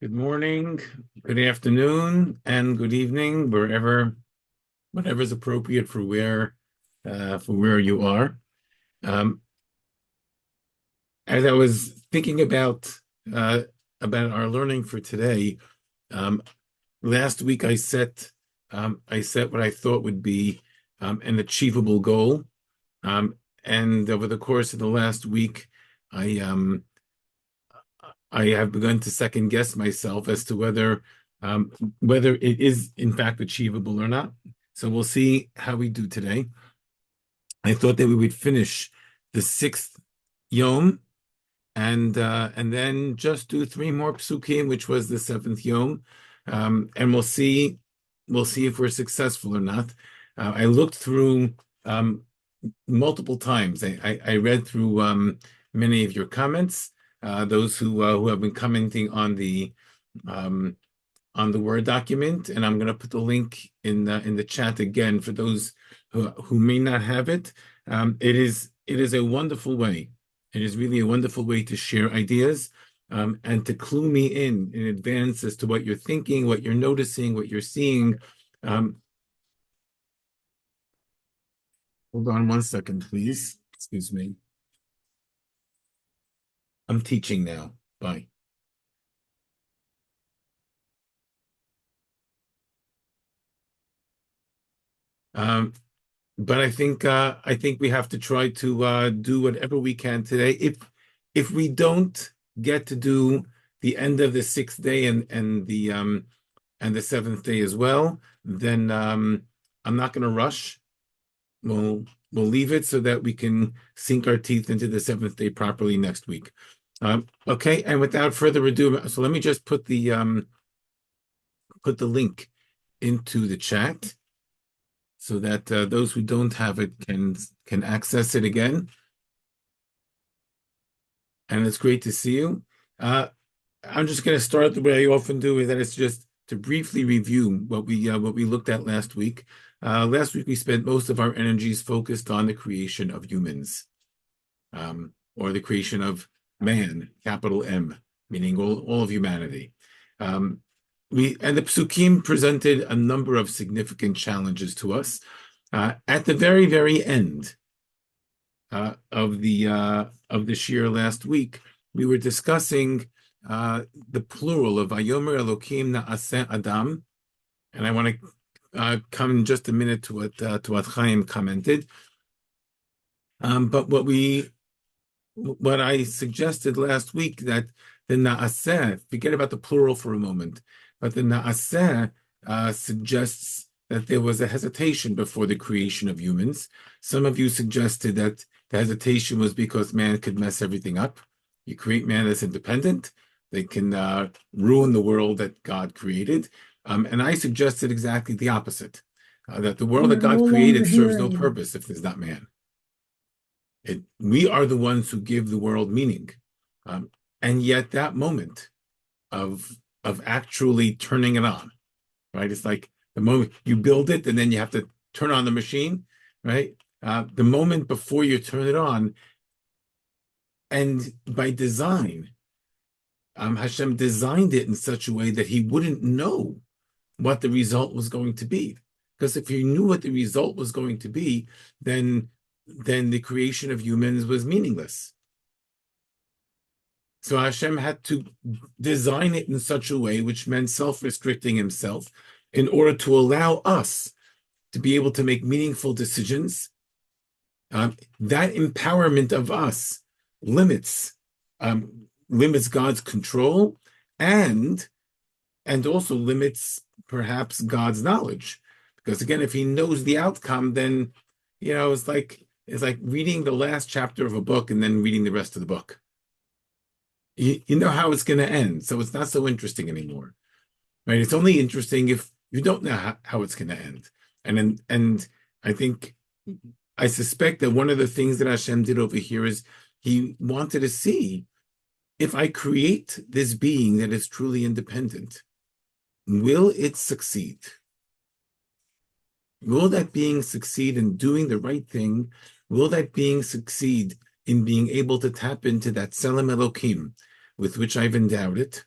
Good morning, good afternoon, and good evening, whatever is appropriate for where you are. Um, as I was thinking uh, about our learning for today, um, last week I set what I thought would be an achievable goal, um, and over the course of the last week, I um, I have begun to second guess myself as to um, whether it is in fact achievable or not. So we'll see how we do today. I thought that we would finish the sixth yom and then just do three more psukim, which was the seventh yom, and we'll see if we're successful or not. I looked through multiple times. I read through many of your comments, those who have been commenting um, on the Word document, and I'm going to put the link in the chat again for those who may not have it. It is a wonderful way. It is really a wonderful way to share ideas and to clue me in advance as to what you're thinking, what you're noticing, what you're seeing. Um, Hold on one second, please. Excuse me. I'm teaching now. Bye. Um, but I think we have to try to do whatever we can today. If we don't get to do the end of the sixth day and the seventh day as well, then I'm not going to rush. We'll we'll leave it so that we can sink our teeth into the seventh day properly next week. Okay, and without further ado, so let me just put the link into the chat so that those who don't have it can access it again. And it's great to see you. Uh, I'm just going to start the way I often do, is that it's just to briefly review what we looked at last week. Last week we spent most of our energies focused on the creation of humans, or the creation of man, capital M, meaning all of humanity. Um, and the psukim presented a number of significant challenges to us. At the very, very end of the shir last week, we were discussing the plural of Vayomer Elokim Na'aseh Adam, and I want to come in just a minute to what Chaim commented. But what I suggested last week, that the Na'aseh, forget about the plural for a moment, but the Na'aseh suggests that there was a hesitation before the creation of humans. Some of you suggested that the hesitation was because man could mess everything up. You create man as independent, they can ruin the world that God created. And I suggested exactly the opposite, that the world that We're no God longer created serves no hearing you. purpose if there's not man. We are the ones who give the world meaning. Um, and yet that moment of actually turning it on, right? It's like the moment you build it and then you have to turn on the machine, right? The moment before you turn it on, and by design, Hashem designed it in such a way that he wouldn't know what the result was going to be. Because if he knew what the result was going to be, then the creation of humans was meaningless. So Hashem had to design it in such a way which meant self-restricting himself in order to allow us to be able to make meaningful decisions. That empowerment of us limits limits God's control, and also limits perhaps God's knowledge. Because again, if he knows the outcome, then it's like reading the last chapter of a book and then reading the rest of the book. You know how it's going to end, so it's not so interesting anymore, right? It's only interesting if you don't know how it's going to end. And I think, I suspect that one of the things that Hashem did over here is he wanted to see, if I create this being that is truly independent, will it succeed? Will that being succeed in doing the right thing? Will that being succeed in being able to tap into that Tselem Elokim with which I've endowed it?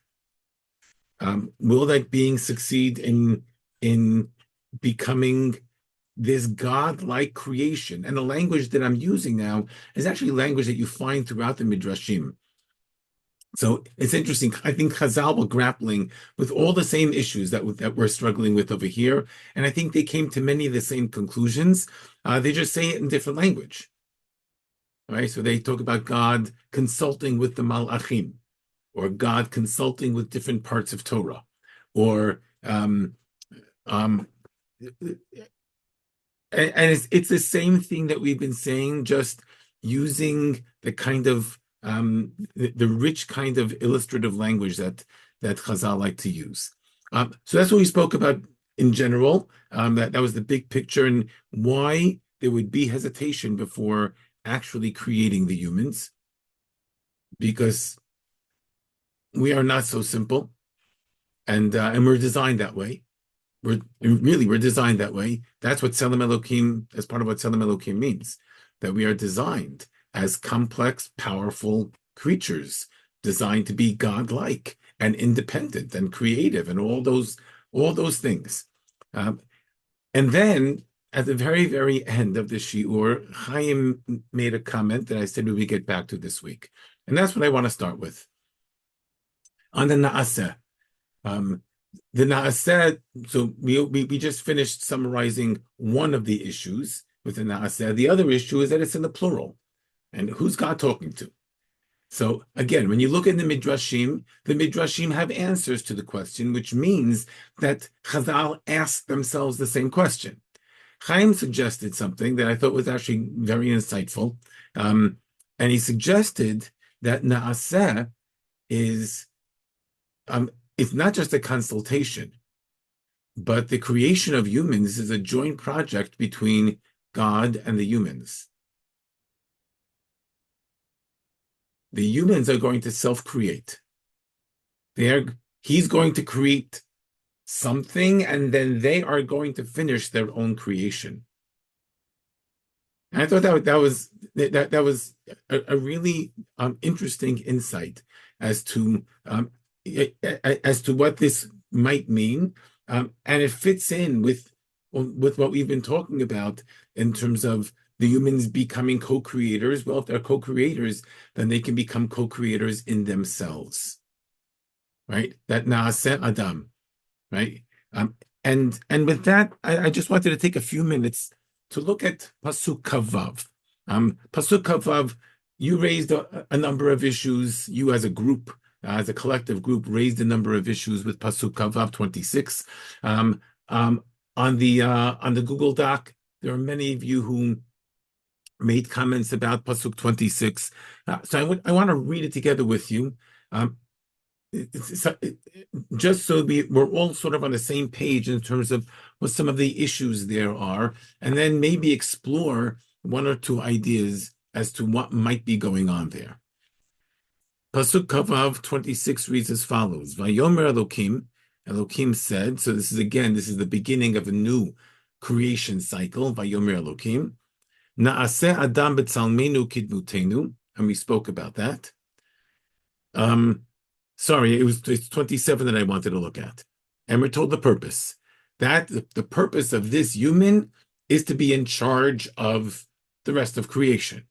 Will that being succeed in becoming this God-like creation? And the language that I'm using now is actually language that you find throughout the Midrashim. So it's interesting. I think Chazal were grappling with all the same issues that we're struggling with over here, and I think they came to many of the same conclusions. They just say it in different language, right? So they talk about God consulting with the Malachim, or God consulting with different parts of Torah, or um, and it's the same thing that we've been saying, just using the kind of the rich kind of illustrative language that Chazal like to use. So that's what we spoke about in general. That was the big picture and why there would be hesitation before actually creating the humans, because we are not so simple, and we're designed that way. We're designed that way. That's what Tselem Elokim, as part of what Tselem Elokim means, that we are designed as complex, powerful creatures, designed to be godlike and independent and creative and all those things. And then at the very, very end of the shiur, Chaim made a comment that I said we would get back to this week, and that's what I want to start with on the Naaseh. The Naaseh, so we just finished summarizing one of the issues with the Naaseh. The other issue is that it's in the plural. And who's God talking to? So again, when you look at the Midrashim have answers to the question, which means that Chazal asked themselves the same question. Chaim suggested something that I thought was actually very insightful. And he suggested that Naaseh is it's not just a consultation, but the creation of humans is a joint project between God and the humans. The humans are going to self-create. He's going to create something, and then they are going to finish their own creation. And I thought that was a really interesting insight as to what this might mean, and it fits in with what we've been talking about in terms of the humans becoming co-creators. Well, if they're co-creators, then they can become co-creators in themselves, right? That Naaseh Adam, right? And with that, I just wanted to take a few minutes to look at Pasuk Kavav. Pasuk Kavav, you raised a number of issues. You as a group, as a collective group, raised a number of issues with Pasuk Kavav 26. On the Google Doc, there are many of you who made comments about Pasuk 26. So I want to read it together with you. Just so we're all sort of on the same page in terms of what some of the issues there are, and then maybe explore one or two ideas as to what might be going on there. Pasuk Kavav 26 reads as follows: Vayomer Elokim, Elokim said, so this is the beginning of a new creation cycle, Vayomer Elokim, Naaseh Adam b'tzalmenu kidmutenu, and we spoke about that. Sorry, it's 27 that I wanted to look at. And we're told the purpose. That the purpose of this human is to be in charge of the rest of creation.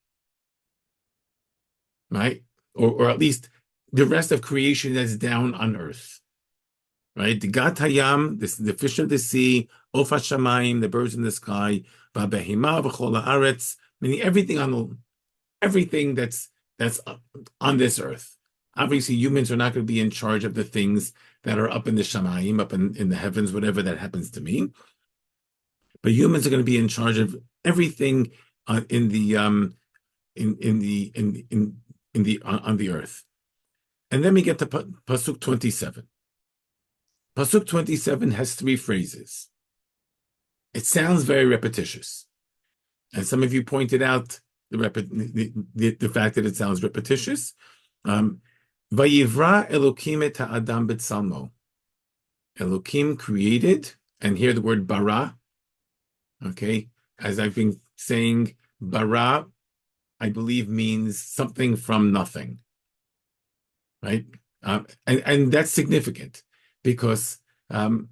Right? Or at least the rest of creation that's down on earth. Right? The Gat Hayam, the fish of the sea, Of HaShamayim, the birds in the sky, V'Behima V'Chol Haaretz, meaning everything that's on this earth. Obviously, humans are not going to be in charge of the things that are up in the shamayim, up in the heavens, whatever that happens to mean. But humans are going to be in charge of everything on the earth. And then we get to Pasuk 27. Pasuk 27 has three phrases. It sounds very repetitious, and some of you pointed out the fact that it sounds repetitious. Vayivra Elokim et ha'adam b'tzalmo. Elokim created, and here the word bara. Okay, as I've been saying, bara, I believe means something from nothing, right? And that's significant because um,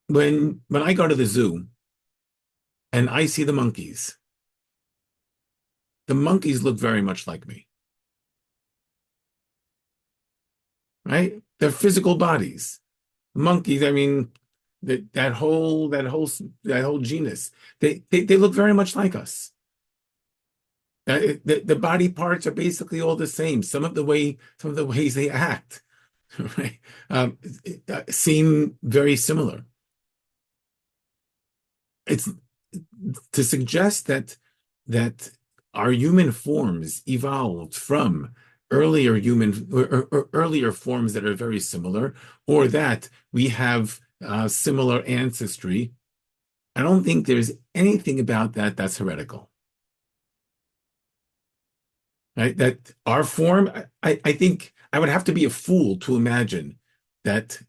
when I go to the zoo and I see the monkeys look very much like me, right? They're physical bodies. Monkeys, I mean, that whole genus, they look very much like us. The body parts are basically all the same. Some of the ways they act, right, seem very similar. It's to suggest that our human forms evolved from earlier forms that are very similar, or that we have similar ancestry. I don't think there's anything about that that's heretical. Right? That our form, I think I would have to be a fool to imagine that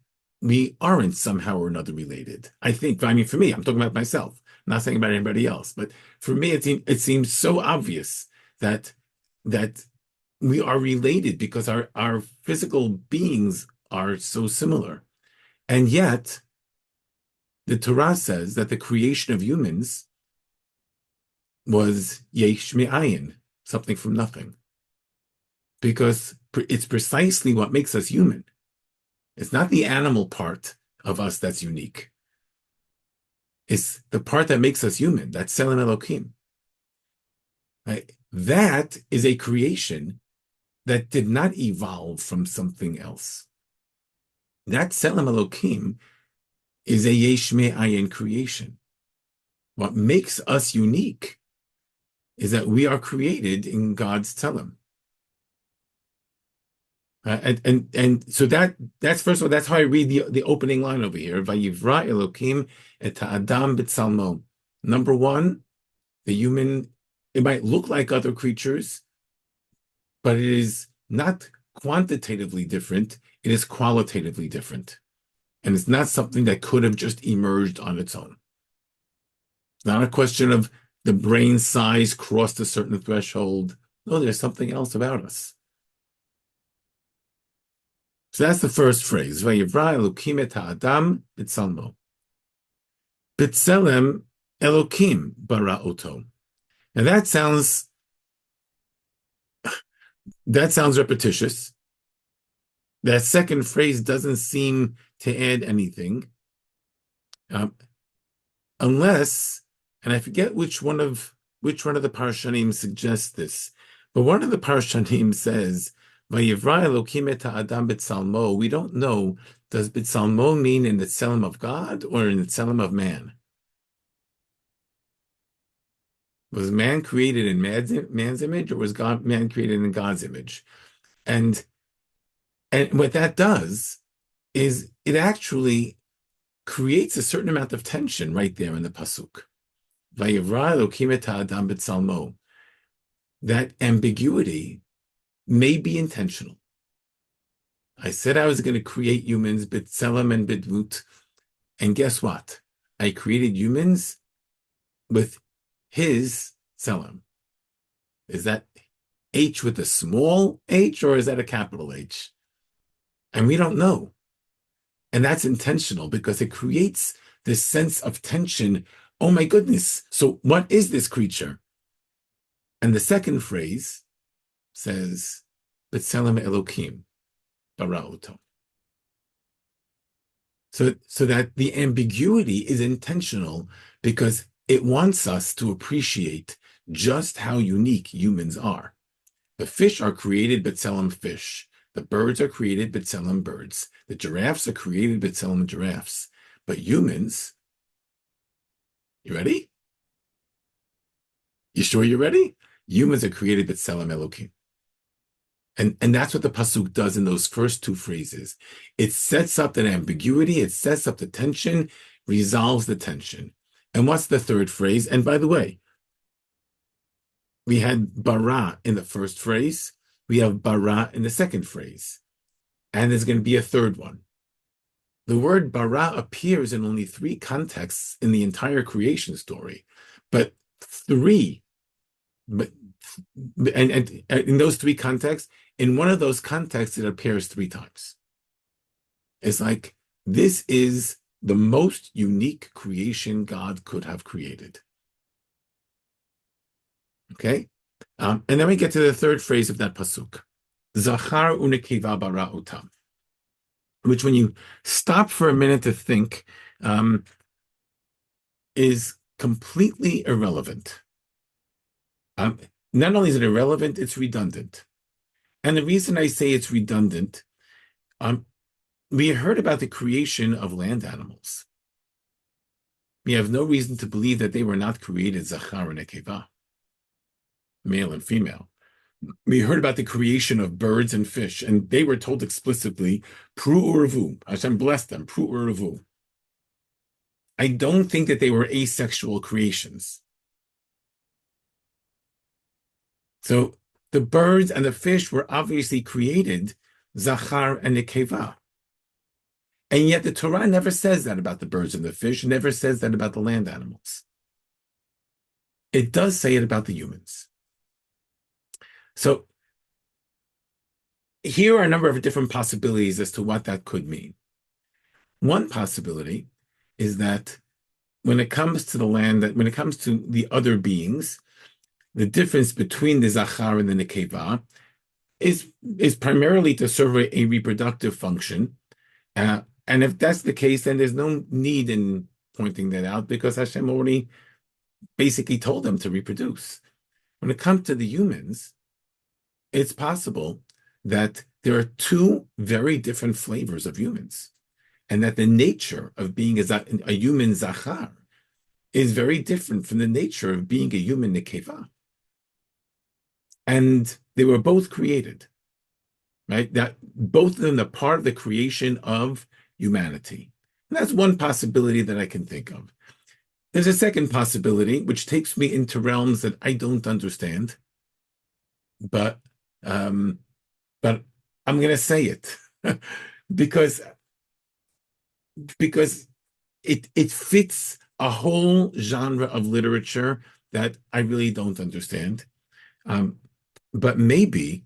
we aren't somehow or another related. I mean, for me, I'm talking about myself, I'm not saying about anybody else, but for me, it seems so obvious that that we are related because our physical beings are so similar. And yet, the Torah says that the creation of humans was yesh me'ayin, something from nothing, because it's precisely what makes us human. It's not the animal part of us that's unique. It's the part that makes us human. That's Tselem Elokim. Right? That is a creation that did not evolve from something else. That Tselem Elokim is a Yesh Me'ayin creation. What makes us unique is that we are created in God's Tselem. And so that's first of all, that's how I read the opening line over here. Vayivra Elokim et ha'adam b'tzalmo. Number one, the human, it might look like other creatures, but it is not quantitatively different, it is qualitatively different. And it's not something that could have just emerged on its own. It's not a question of the brain size crossed a certain threshold. No, there's something else about us. So that's the first phrase. Vayivra Elokim et ha'adam b'tzalmo. B'tselem Elokim bara oto. Now that sounds repetitious. That second phrase doesn't seem to add anything, um, unless, and I forget which one of the Parshanim suggests this, but one of the Parshanim says, "Vayivra Elokim et ha'adam b'tzalmo." We don't know. Does b'tzalmo mean in the tselem of God or in the tselem of man? Was man created in man's image, or was man created in God's image? And what that does is it actually creates a certain amount of tension right there in the pasuk. Vayivra Elokim et ha'adam b'tzalmo. That ambiguity may be intentional. I said I was going to create humans, b'tselem and b'dvut, and guess what? I created humans with his tselem. Is that H with a small h, or is that a capital H? And we don't know. And that's intentional because it creates this sense of tension. Oh my goodness. So what is this creature? And the second phrase says, B'tselem Elokim bara oto. So that the ambiguity is intentional because it wants us to appreciate just how unique humans are. The fish are created b'tselem fish. The birds are created b'tselem birds. The giraffes are created b'tselem giraffes. But humans, you ready? You sure you're ready? Humans are created b'tselem Elokim. And that's what the pasuk does in those first two phrases. It sets up that ambiguity, it sets up the tension, resolves the tension. And what's the third phrase? And by the way, we had bara in the first phrase, we have bara in the second phrase, and there's going to be a third one. The word bara appears in only 3 contexts in the entire creation story, but in those 3 contexts, in one of those contexts, it appears 3 times. It's like, this is the most unique creation God could have created. Okay? And then we get to the third phrase of that pasuk. Zachar unekeva bara otam. Which, when you stop for a minute to think, is completely irrelevant. Not only is it irrelevant, it's redundant. And the reason I say it's redundant, we heard about the creation of land animals. We have no reason to believe that they were not created zachar and nekeva, male and female. We heard about the creation of birds and fish, and they were told explicitly, pru uravu, Hashem blessed them, pru uravu. I don't think that they were asexual creations. So the birds and the fish were obviously created zachar and nekeva. And yet the Torah never says that about the birds and the fish, never says that about the land animals. It does say it about the humans. So here are a number of different possibilities as to what that could mean. One possibility is that when it comes to the land, that when it comes to the other beings, the difference between the zachar and the nekeva is primarily to serve a reproductive function. And if that's the case, then there's no need in pointing that out, because Hashem already basically told them to reproduce. When it comes to the humans, it's possible that there are 2 very different flavors of humans, and that the nature of being a human zachar is very different from the nature of being a human nekeva. And they were both created, right? That both of them are part of the creation of humanity. And that's one possibility that I can think of. There's a second possibility, which takes me into realms that I don't understand, but I'm going to say it because it fits a whole genre of literature that I really don't understand. But maybe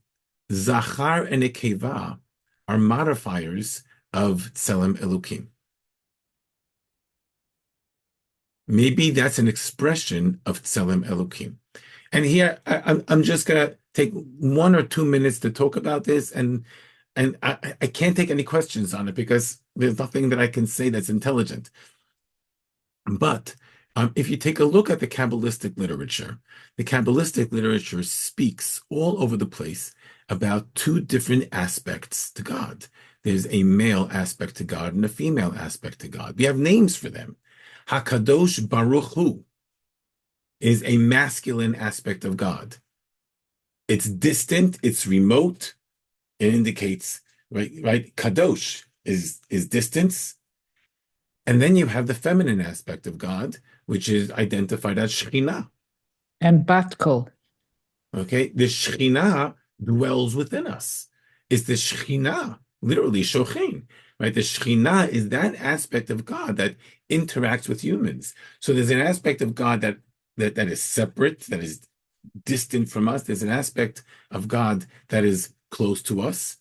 zachar and nekeva are modifiers of Tselem Elokim. Maybe that's an expression of Tselem Elokim. And here, I'm just going to take 1 or 2 minutes to talk about this, and I can't take any questions on it because there's nothing that I can say that's intelligent. But if you take a look at the Kabbalistic literature speaks all over the place about 2 different aspects to God. There's a male aspect to God and a female aspect to God. We have names for them. HaKadosh Baruch Hu is a masculine aspect of God. It's distant, it's remote. It indicates, right? Kadosh is distance. And then you have the feminine aspect of God, which is identified as Shekhinah. And Batko. Okay, the Shekhinah dwells within us. It's the Shekhinah, literally Shochin, right? The Shekhinah is that aspect of God that interacts with humans. So there's an aspect of God that is separate, that is distant from us. There's an aspect of God that is close to us.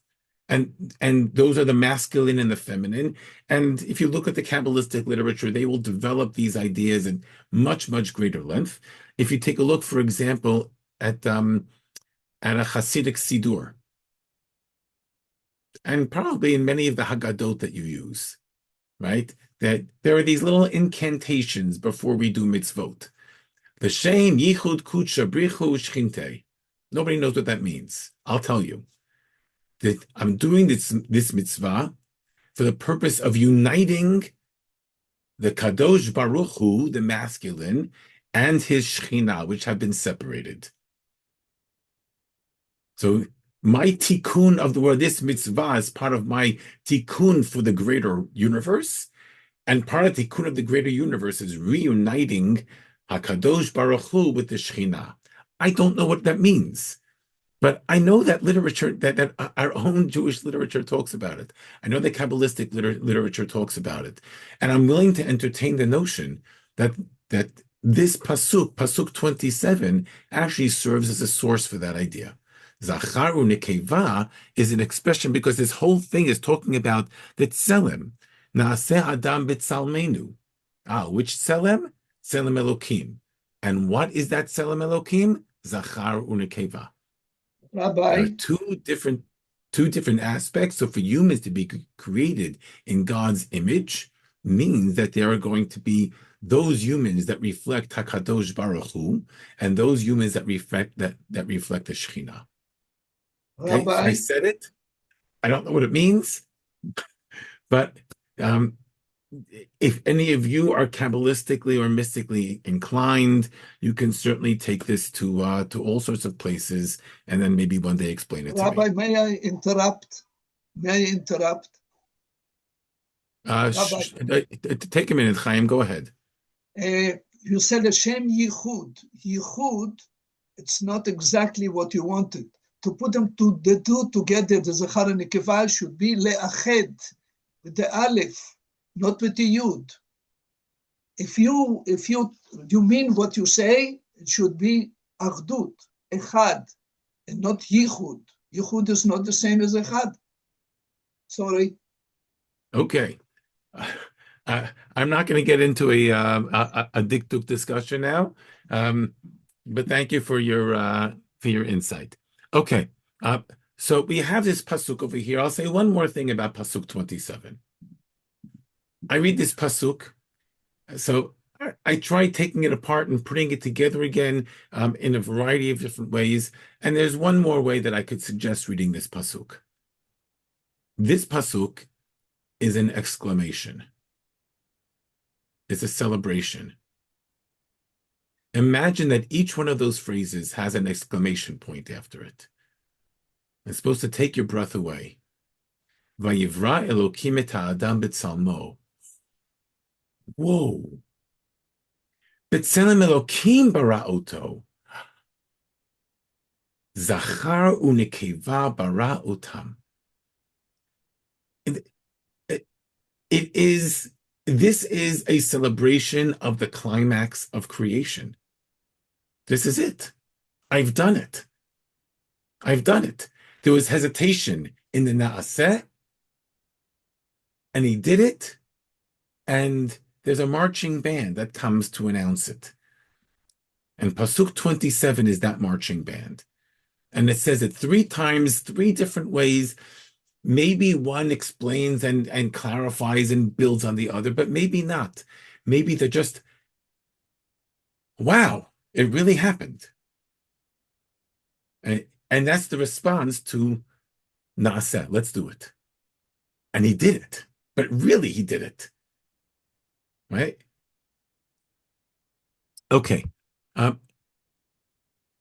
And those are the masculine and the feminine. And if you look at the Kabbalistic literature, they will develop these ideas in much, much greater length. If you take a look, for example, at a Hasidic Sidur, and probably in many of the Haggadot that you use, right? That there are these little incantations before we do mitzvot. L'shem yichud kudsha brichu shchinte. Nobody knows what that means. I'll tell you. That I'm doing this mitzvah for the purpose of uniting the Kadosh Baruch Hu, the masculine, and his Shekhinah, which have been separated. So my tikkun of the word, this mitzvah, is part of my tikkun for the greater universe, and part of the tikkun of the greater universe is reuniting HaKadosh Baruch Hu with the Shekhinah. I don't know what that means. But I know that literature, that our own Jewish literature talks about it. I know the Kabbalistic literature talks about it. And I'm willing to entertain the notion that this pasuk 27, actually serves as a source for that idea. Zacharu nekeva is an expression because this whole thing is talking about the tselem. Naaseh adam b'tzalmenu. Which tselem? Tselem Elokim. And what is that tselem Elokim? Zachar unekeva. There are Rabbi, two different aspects. So for humans to be created in God's image means that there are going to be those humans that reflect Hakadosh Baruch Hu, and those humans that reflect the Shekhinah. Okay, so I Rabbi, said it. I don't know what it means, but if any of you are Kabbalistically or mystically inclined, you can certainly take this to all sorts of places, and then maybe one day explain it to me. Rabbi, may I interrupt? May I interrupt? Rabbi, Take a minute, Chaim. Go ahead. you said Hashem Yichud. Yichud, it's not exactly what you wanted. To put them the two together, the Zachar and Nekeva should be le'ached, with the Aleph, not with the Yud. If you mean what you say, it should be Achdut, Echad, and not Yichud. Yichud is not the same as Echad. Sorry. Okay. I'm not going to get into a dikduk discussion now, but thank you for your insight. Okay, so we have this pasuk over here. I'll say one more thing about pasuk 27. I read this pasuk, so I tried taking it apart and putting it together again in a variety of different ways, and there's one more way that I could suggest reading this pasuk. This pasuk is an exclamation. It's a celebration. Imagine that each one of those phrases has an exclamation point after it. It's supposed to take your breath away. Vayivra Elokim et ha'adam b'tzalmo. Whoa. B'tzelem Elokim bara'oto. Zachar u'nekeva bara'otam. This is a celebration of the climax of creation. This is it. I've done it. I've done it. There was hesitation in the Naaseh, and he did it, and there's a marching band that comes to announce it. And Pasuk 27 is that marching band. And it says it 3 times, 3 different ways. Maybe one explains and clarifies and builds on the other, but maybe not. Maybe they're just, wow, it really happened. And that's the response to Naaseh, let's do it. And he did it, but really he did it, right? Okay.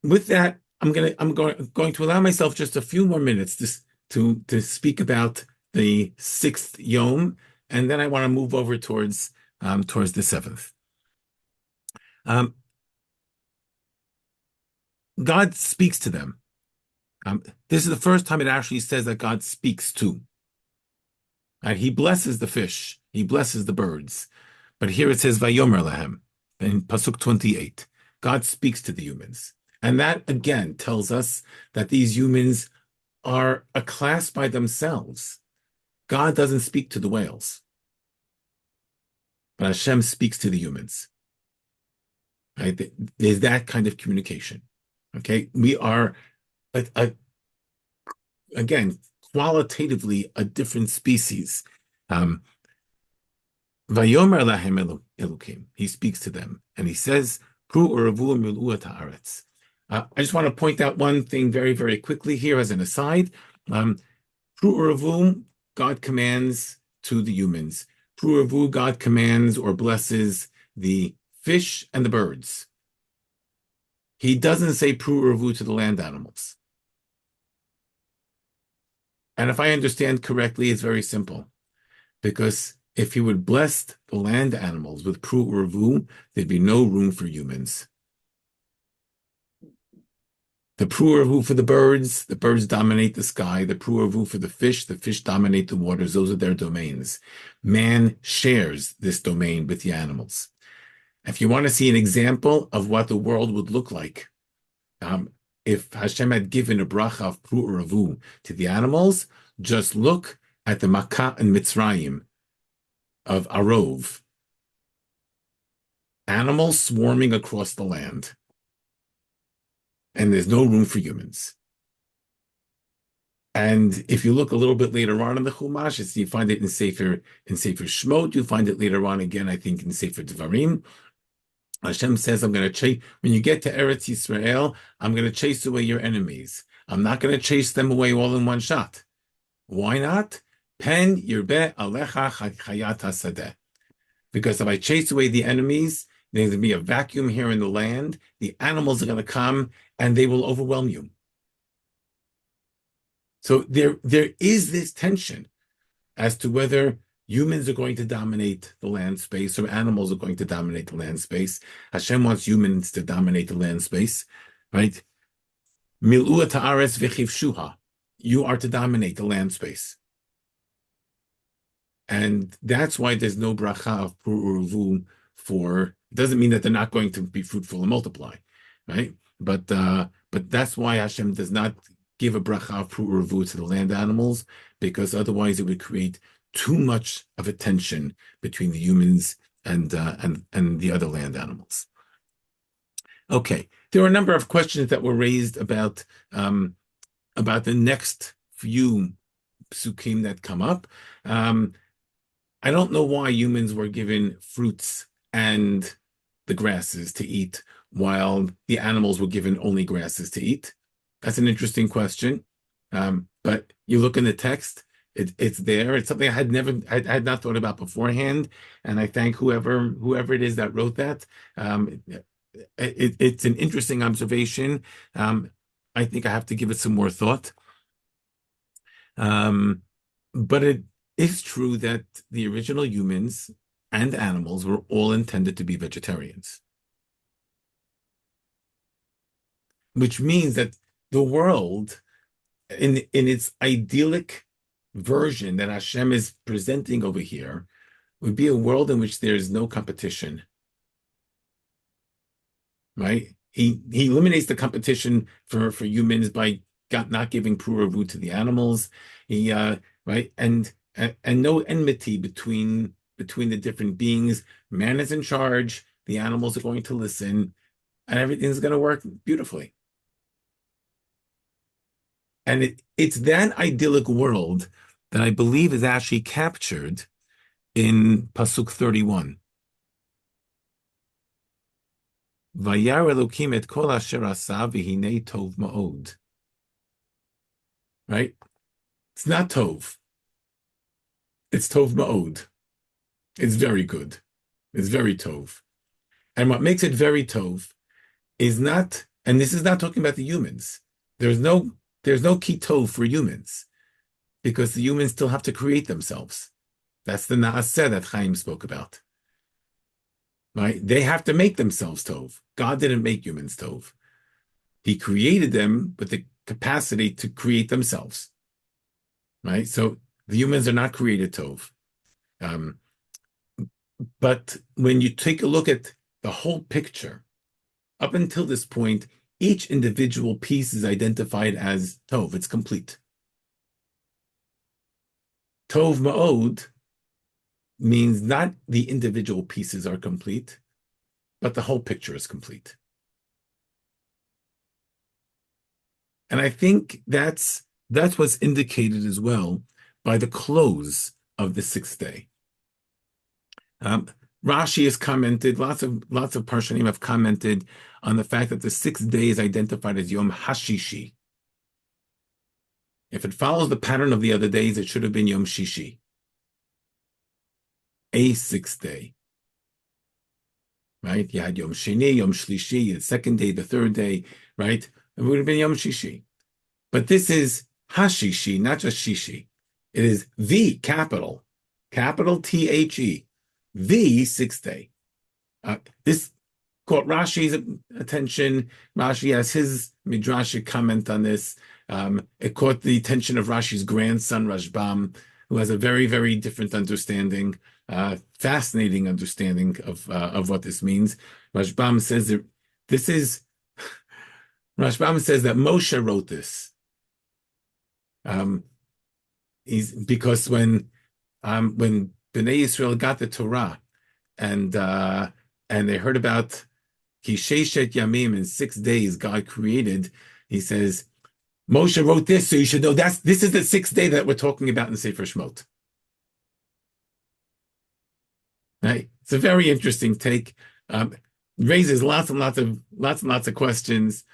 With that, I'm going to allow myself just a few more minutes to speak about the 6th Yom, and then I want to move over towards the 7th. God speaks to them. This is the first time it actually says that God speaks to. He blesses the fish. He blesses the birds. But here it says, Vayomer lahem, in Pasuk 28. God speaks to the humans. And that, again, tells us that these humans are a class by themselves. God doesn't speak to the whales. But Hashem speaks to the humans. Right? There's that kind of communication. Okay? We are, again, qualitatively a different species. Vayomer lahem Elokim. He speaks to them. And he says, Pru uravu milu et haaretz. I just want to point out one thing very, very quickly here as an aside. Pru uravu, God commands to the humans. Pru uravu, God commands or blesses the fish and the birds. He doesn't say pru uravu to the land animals. And if I understand correctly, it's very simple. Because if he would bless the land animals with pru uravu, there'd be no room for humans. The pru uravu for the birds dominate the sky. The pru uravu for the fish dominate the waters. Those are their domains. Man shares this domain with the animals. If you want to see an example of what the world would look like, if Hashem had given a bracha of pru'uravu to the animals, just look at the Makkah and Mitzrayim of Arov, animals swarming across the land, and there's no room for humans. And if you look a little bit later on in the Chumash, you find it in Sefer Shmot. You find it later on again, I think, in Sefer Devarim. Hashem says, "I'm going to chase when you get to Eretz Yisrael. I'm going to chase away your enemies. I'm not going to chase them away all in one shot. Why not? Pen yirbeh alecha chayat hasadeh. Because if I chase away the enemies, there's going to be a vacuum here in the land. The animals are going to come and they will overwhelm you." So there is this tension as to whether humans are going to dominate the land space or animals are going to dominate the land space. Hashem wants humans to dominate the land space, right? Mil'u ta'aretz v'chivshuha. You are to dominate the land space. And that's why there's no bracha of pru'uruvu for, it doesn't mean that they're not going to be fruitful and multiply, right? But that's why Hashem does not give a bracha of pru'uruvu to the land animals, because otherwise it would create too much of a tension between the humans and the other land animals. Okay, there were a number of questions that were raised about the next few psukim that come up. I don't know why humans were given fruits and the grasses to eat, while the animals were given only grasses to eat. That's an interesting question. But you look in the text, it's there. It's something I had not thought about beforehand, and I thank whoever it is that wrote that. It's an interesting observation. I think I have to give it some more thought. But it is true that the original humans and animals were all intended to be vegetarians, which means that the world, in its idyllic version that Hashem is presenting over here, would be a world in which there is no competition. Right? He eliminates the competition for humans by not giving pru'uruvu to the animals. Right, and no enmity between the different beings. Man is in charge. The animals are going to listen, and everything's going to work beautifully. And it's that idyllic world that I believe is actually captured in Pasuk 31. Vayar Elokim et kol asher asa v'hinei tov ma'od. Right? It's not tov. It's tov ma'od. It's very good. It's very tov. And what makes it very tov is not, and this is not talking about the humans. There's no ki tov for humans, because the humans still have to create themselves. That's the na'aseh that Chaim spoke about. Right? They have to make themselves tov. God didn't make humans tov. He created them with the capacity to create themselves. Right? So the humans are not created tov. But when you take a look at the whole picture, up until this point, each individual piece is identified as tov. It's complete. Tov ma'od means not the individual pieces are complete, but the whole picture is complete. And I think that's what's indicated as well by the close of the sixth day. Rashi has commented, lots of Parshanim have commented on the fact that the sixth day is identified as Yom Hashishi. If it follows the pattern of the other days, it should have been Yom Shishi, a sixth day. Right? You had Yom Sheni, Yom Shlishi, the second day, the third day, right? It would have been Yom Shishi. But this is Hashishi, not just Shishi. It is the capital T-H-E, the sixth day. This caught Rashi's attention. Rashi has his Midrashic comment on this. It caught the attention of Rashi's grandson, Rashbam, who has a very, very different understanding, fascinating understanding of what this means. Rashbam says that this is Rashbam says that Moshe wrote this. Because when Bnei Yisrael got the Torah and they heard about Kisheshet Yamim, in 6 days God created, he says, Moshe wrote this, so you should know this is the 6th day that we're talking about in Sefer Shemot. Right? It's a very interesting take. Raises lots and lots of questions.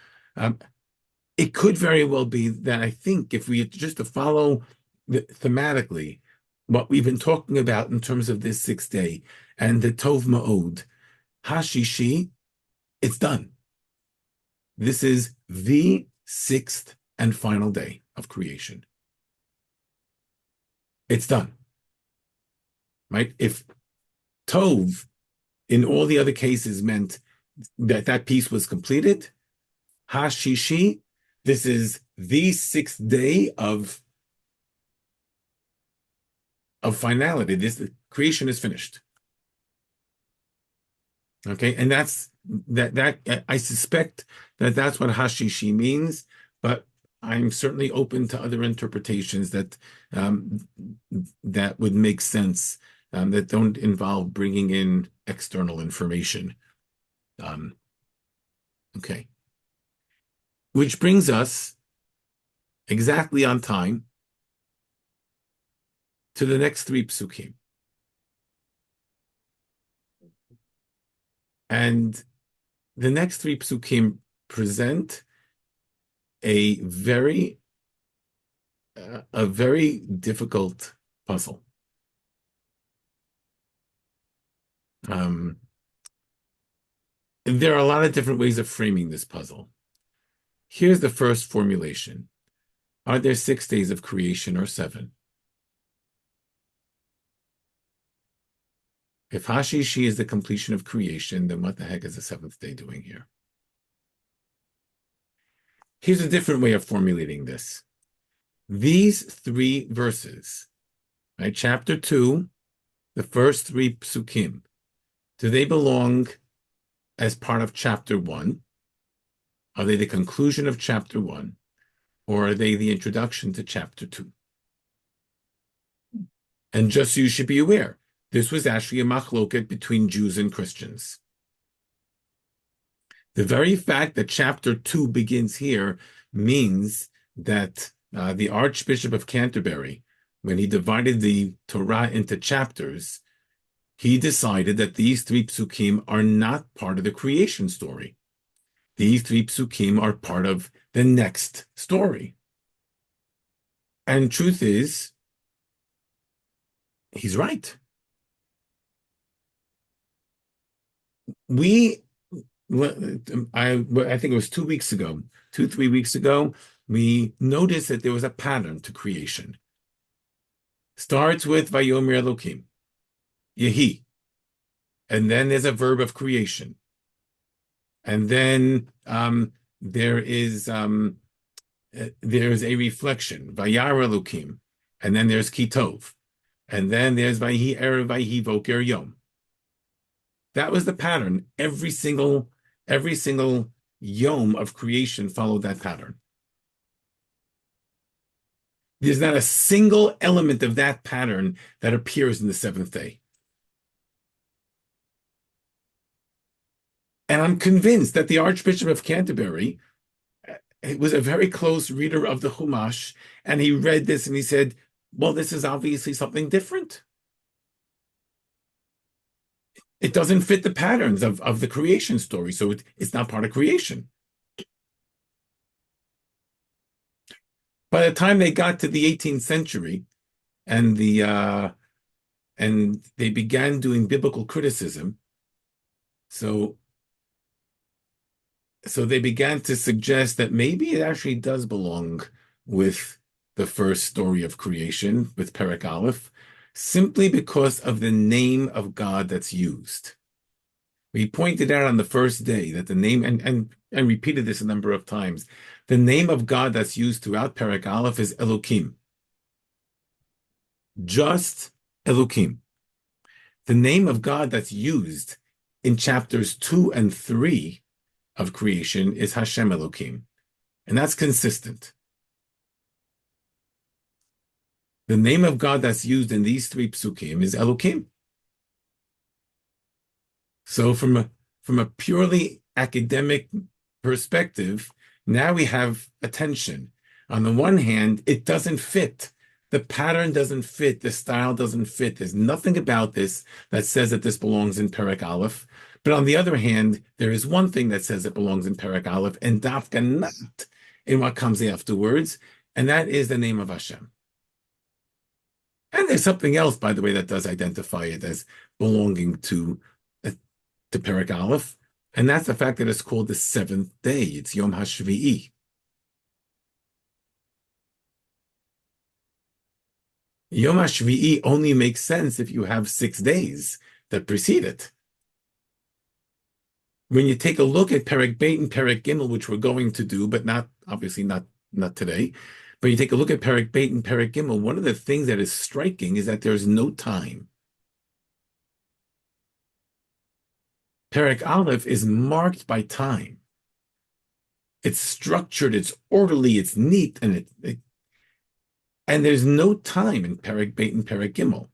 It could very well be that I think if we just to follow thematically what we've been talking about in terms of this 6th day and the Tov Ma'od, Hashishi, it's done. This is the 6th and final day of creation. It's done. Right? If Tov in all the other cases meant that piece was completed, Hashishi, this is the 6th day of finality. This creation is finished. Okay, and that I suspect that's what Hashishi means, but I'm certainly open to other interpretations that would make sense, that don't involve bringing in external information. Okay. Which brings us exactly on time to the next 3 psukim. And the next 3 psukim present a very difficult puzzle. There are a lot of different ways of framing this puzzle. Here's the first formulation. Are there 6 days of creation or 7? If Hashishi is the completion of creation, then what the heck is the 7th day doing here? Here's a different way of formulating this. These 3 verses, right? Chapter 2, the first 3 psukim, do they belong as part of chapter 1? Are they the conclusion of chapter 1? Or are they the introduction to chapter 2? And just so you should be aware, this was actually a machloket between Jews and Christians. The very fact that chapter 2 begins here means that the Archbishop of Canterbury, when he divided the Torah into chapters, he decided that these 3 psukim are not part of the creation story. These 3 psukim are part of the next story. And truth is, he's right. I think it was 2 weeks ago, 3 weeks ago, we noticed that there was a pattern to creation. Starts with Vayomer Elokim, Yehi. And then there's a verb of creation. And then there's a reflection, Vayar Elokim. And then there's Kitov. And then there's Vayhi Erev Vayhi Voker Yom. That was the pattern. Every single yom of creation followed that pattern. There's not a single element of that pattern that appears in the 7th day. And I'm convinced that the Archbishop of Canterbury was a very close reader of the Chumash, and he read this and he said, well, this is obviously something different. It doesn't fit the patterns of the creation story, so it's not part of creation. By the time they got to the 18th century, and they began doing biblical criticism, so they began to suggest that maybe it actually does belong with the first story of creation, with Perek Aleph, simply because of the name of God that's used. We pointed out on the first day that the name, and repeated this a number of times, the name of God that's used throughout Perek Aleph is Elokim. Just Elokim. The name of God that's used in chapters 2 and 3 of creation is Hashem Elokim. and that's consistent. The name of God that's used in these three psukim is Elokim. So from a purely academic perspective, now we have a tension. On the one hand, it doesn't fit. The pattern doesn't fit. The style doesn't fit. There's nothing about this that says that this belongs in Perek Aleph. But on the other hand, there is one thing that says it belongs in Perek Aleph, and dafka not in what comes afterwards, and that is the name of Hashem. And there's something else, by the way, that does identify it as belonging to Perek Aleph, and that's the fact that it's called the seventh day. It's Yom HaShvi'i. Yom HaShvi'i only makes sense if you have 6 days that precede it. When you take a look at Perek Beit and Perek Gimel, which we're going to do, but obviously not today, but you take a look at Perek Beit and Perek Gimel, one of the things that is striking is that there's no time. Perek Aleph is marked by time. It's structured, it's orderly, it's neat, and and there's no time in Perek Beit and Perek Gimel.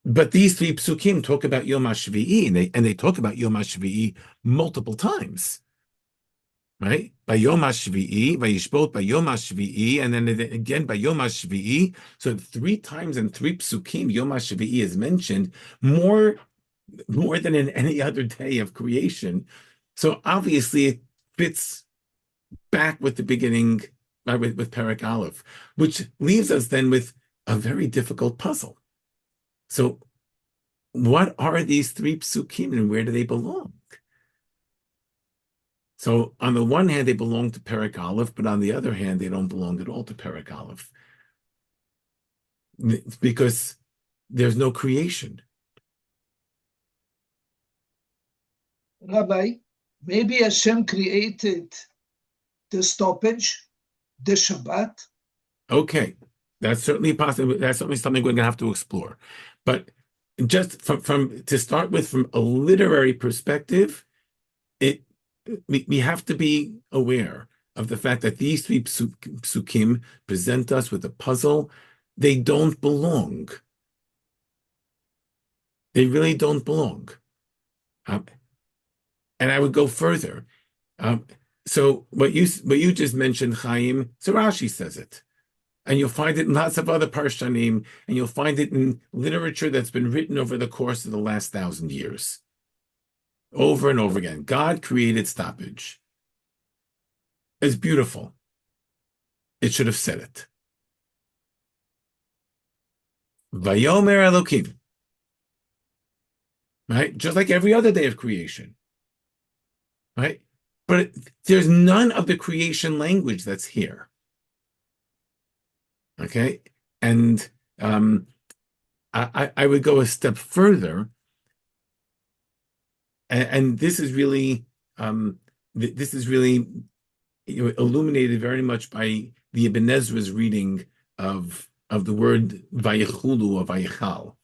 But these three psukim talk about Yom HaShvi'i, and they talk about Yom HaShvi'i multiple times, right? By Yom HaShvi'i, by Yishbot, by Yom HaShvi'i, and then again by Yom HaShvi'i. So 3 times in 3 psukim, Yom HaShvi'i is mentioned more than in any other day of creation. So obviously it fits back with the beginning, with Perek Aleph, which leaves us then with a very difficult puzzle. So what are these 3 psukim and where do they belong? So on the one hand, they belong to Perek Aleph, but on the other hand, they don't belong at all to Perek Aleph. Because there's no creation. Rabbi, maybe Hashem created the stoppage, the Shabbat. Okay, that's certainly possible. That's certainly something we're going to have to explore. But just from to start with, from a literary perspective, we have to be aware of the fact that these 3 psukim present us with a puzzle. They don't belong. They really don't belong. And I would go further. So what you just mentioned, Chaim, so Rashi says it. And you'll find it in lots of other parshanim, and you'll find it in literature that's been written over the course of the last 1,000 years. Over and over again. God created stoppage. It's beautiful. It should have said it. Vayomer Elokim. Right? Just like every other day of creation. Right? But there's none of the creation language that's here. Okay? And I would go a step further, and this is really illuminated very much by the Ibn Ezra's reading of the word Vayichulu or Vayichal.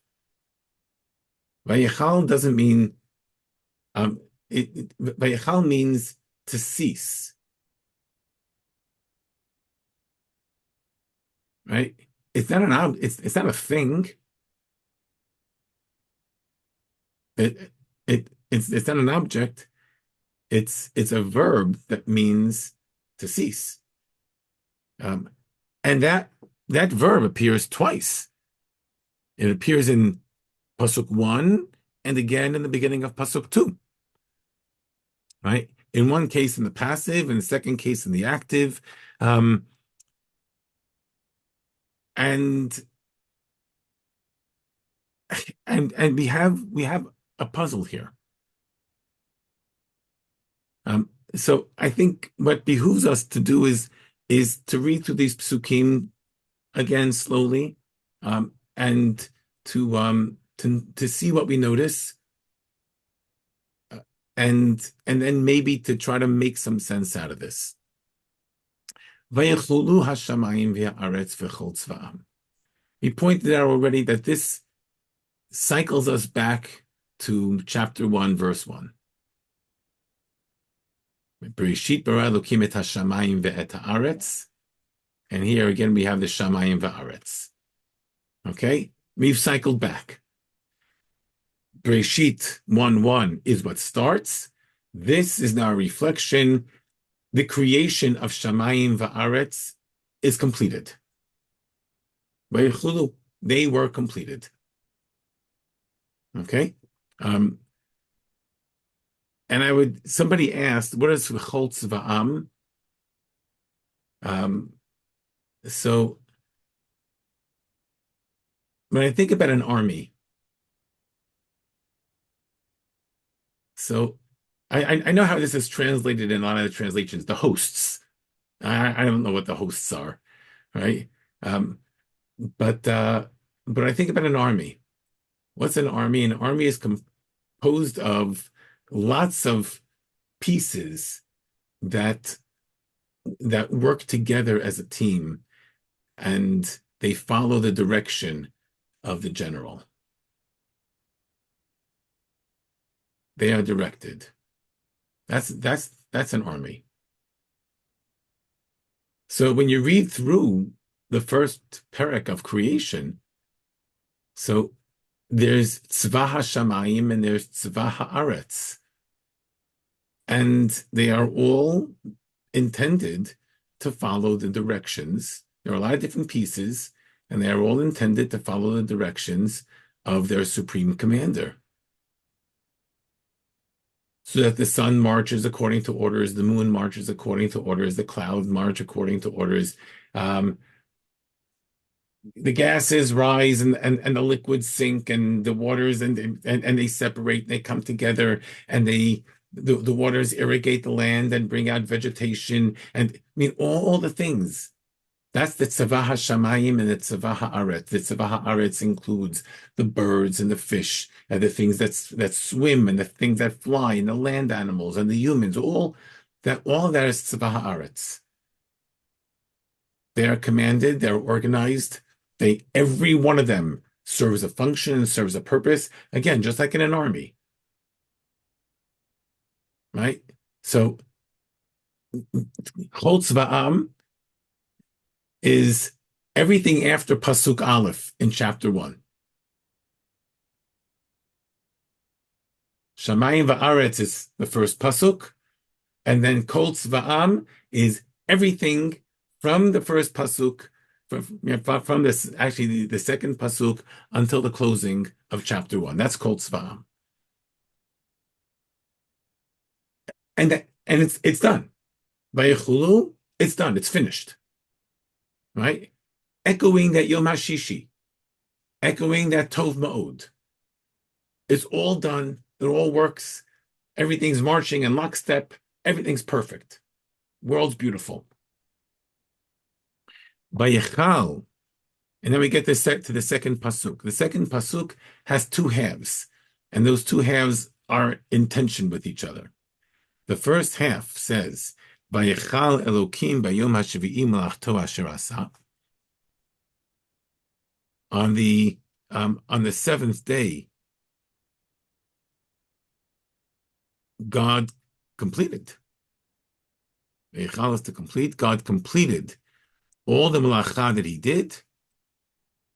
Vayichal doesn't mean Vayichal means to cease, right? It's not it's not a thing. It's not an object. It's a verb that means to cease. And that verb appears twice. It appears in Pasuk 1 and again in the beginning of Pasuk 2. Right? In one case in the passive, in the second case in the active. And we have a puzzle here. So I think what behooves us to do is to read through these psukim again slowly, and to see what we notice, and then maybe to try to make some sense out of this. Vayechlulu hashamayim v'ha'aretz v'chol tzva'am. We pointed out already that this cycles us back to chapter 1, verse 1. Breisheet bara Elokim et hashamayim ve'et haaretz. And here again we have the shamayim ve'aretz. Okay? We've cycled back. Breisheet 1:1 is what starts. This is now a reflection. The creation of shamayim ve'aretz is completed. They were completed. Okay? And somebody asked, what is Cholz Va'am? So when I think about an army, so I know how this is translated in a lot of the translations, the hosts. I don't know what the hosts are, right? But I think about an army. What's an army? An army is composed of lots of pieces that work together as a team, and they follow the direction of the general. They are directed. That's an army. So when you read through the first parak of creation, so there's tzva hashamayim and there's tzva haaretz, and they are all intended to follow the directions. There are a lot of different pieces, and they are all intended to follow the directions of their supreme commander. So that the sun marches according to orders, the moon marches according to orders, the clouds march according to orders. The gases rise and the liquids sink, and the waters and they separate, they come together, and the waters irrigate the land and bring out vegetation, and I mean all the things. That's the tzava hashamayim and the tzava haaretz. The tzava haaretz includes the birds and the fish and the things that swim and the things that fly and the land animals and the humans. All of that is tzava haaretz. They are commanded. They're organized. Every one of them serves a function and serves a purpose. Again, just like in an army, right? So, Chol Tzva'am is everything after Pasuk Aleph in chapter 1. Shamayim va'aretz is the first Pasuk, and then Kol Tzva'am is everything from the first Pasuk, from this, actually the second Pasuk until the closing of chapter 1. That's Kol Tzva'am. And it's done. Vayechulu, it's done, it's finished. Right? Echoing that Yom HaShishi, echoing that Tov Ma'od. It's all done. It all works. Everything's marching in lockstep. Everything's perfect. World's beautiful. Vayechal, and then we get to the second pasuk. The second pasuk has two halves, and those two halves are in tension with each other. The first half says, Vayechal Elokim bayom hashvi'i melachto asher asa. On the seventh day, God completed. Vayechal is to complete. God completed all the melacha that He did,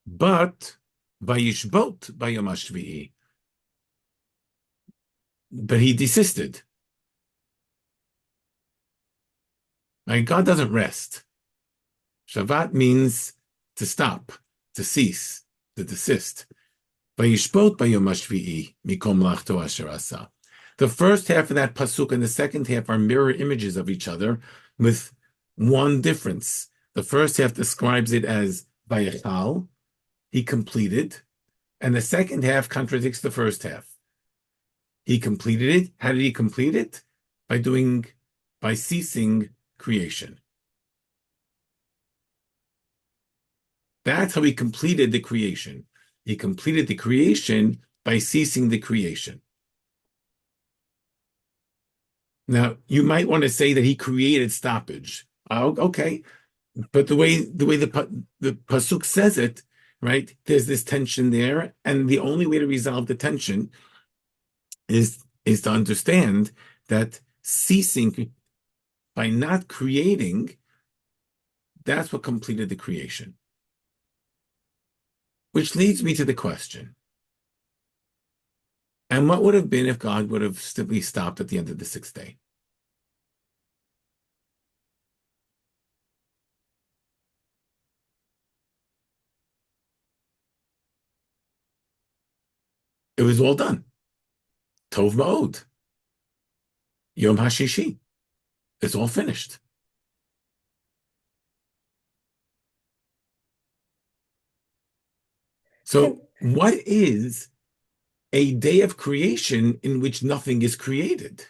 but vayishbot bayom hashvi'i. But He desisted. Right? God doesn't rest. Shabbat means to stop, to cease, to desist. Vayishbot bayom hashvi'i mikom melachto asher asa. The first half of that pasuk and the second half are mirror images of each other, with one difference. The first half describes it as vayechal, He completed, and the second half contradicts the first half. He completed it. How did He complete it? By ceasing creation. That's how He completed the creation. He completed the creation by ceasing the creation. Now, you might want to say that He created stoppage. Oh, okay. But the way the pasuk says it, right? There's this tension there, and the only way to resolve the tension is to understand that ceasing by not creating, that's what completed the creation. Which leads me to the question. And what would have been if God would have simply stopped at the end of the sixth day? It was all done. Tov Ma'od. Yom HaShishi. It's all finished. So what is a day of creation in which nothing is created?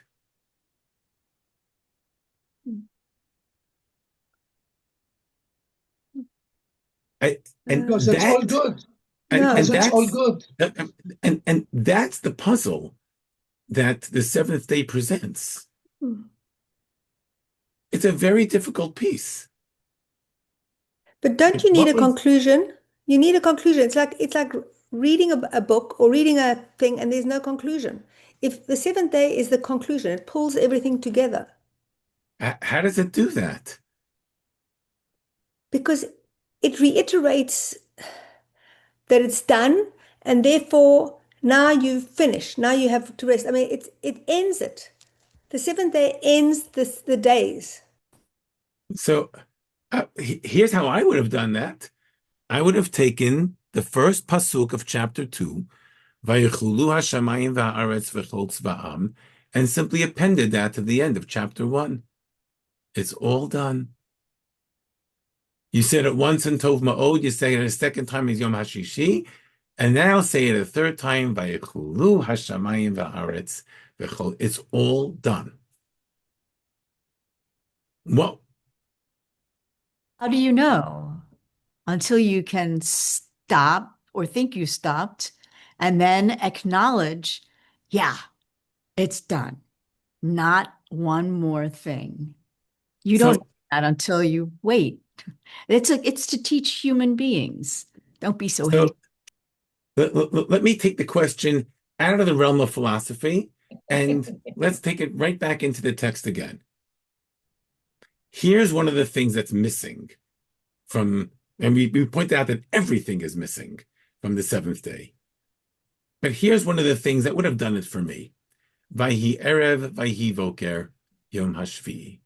Because it's all good. Because it's all good. And that's the puzzle that the seventh day presents. It's a very difficult piece. But don't you need a conclusion? You need a conclusion. It's like reading a book or reading a thing and there's no conclusion. If the seventh day is the conclusion, it pulls everything together. How does it do that? Because it reiterates that it's done, and therefore now you've finished. Now you have to rest. I mean, it ends it. The seventh day ends the days. So here's how I would have done that. I would have taken the first pasuk of chapter 2, Vayichulu hashamayim va'aretz v'chol tzva'am, and simply appended that to the end of chapter 1. It's all done. You said it once in Tov Ma'od, you say it a second time is Yom HaShishi, and now say it a third time, Vayichulu hashamayim va'aretz v'chol. It's all done. What? How do you know? Until you can stop or think you stopped and then acknowledge, yeah, it's done. Not one more thing. You don't do that until you wait. It's to teach human beings. Don't be so hasty. Let me take the question out of the realm of philosophy and let's take it right back into the text again. Here's one of the things that's missing from, and we point out that everything is missing from the seventh day. But here's one of the things that would have done it for me. Vayhi erev, vayhi voker, yom hashvi.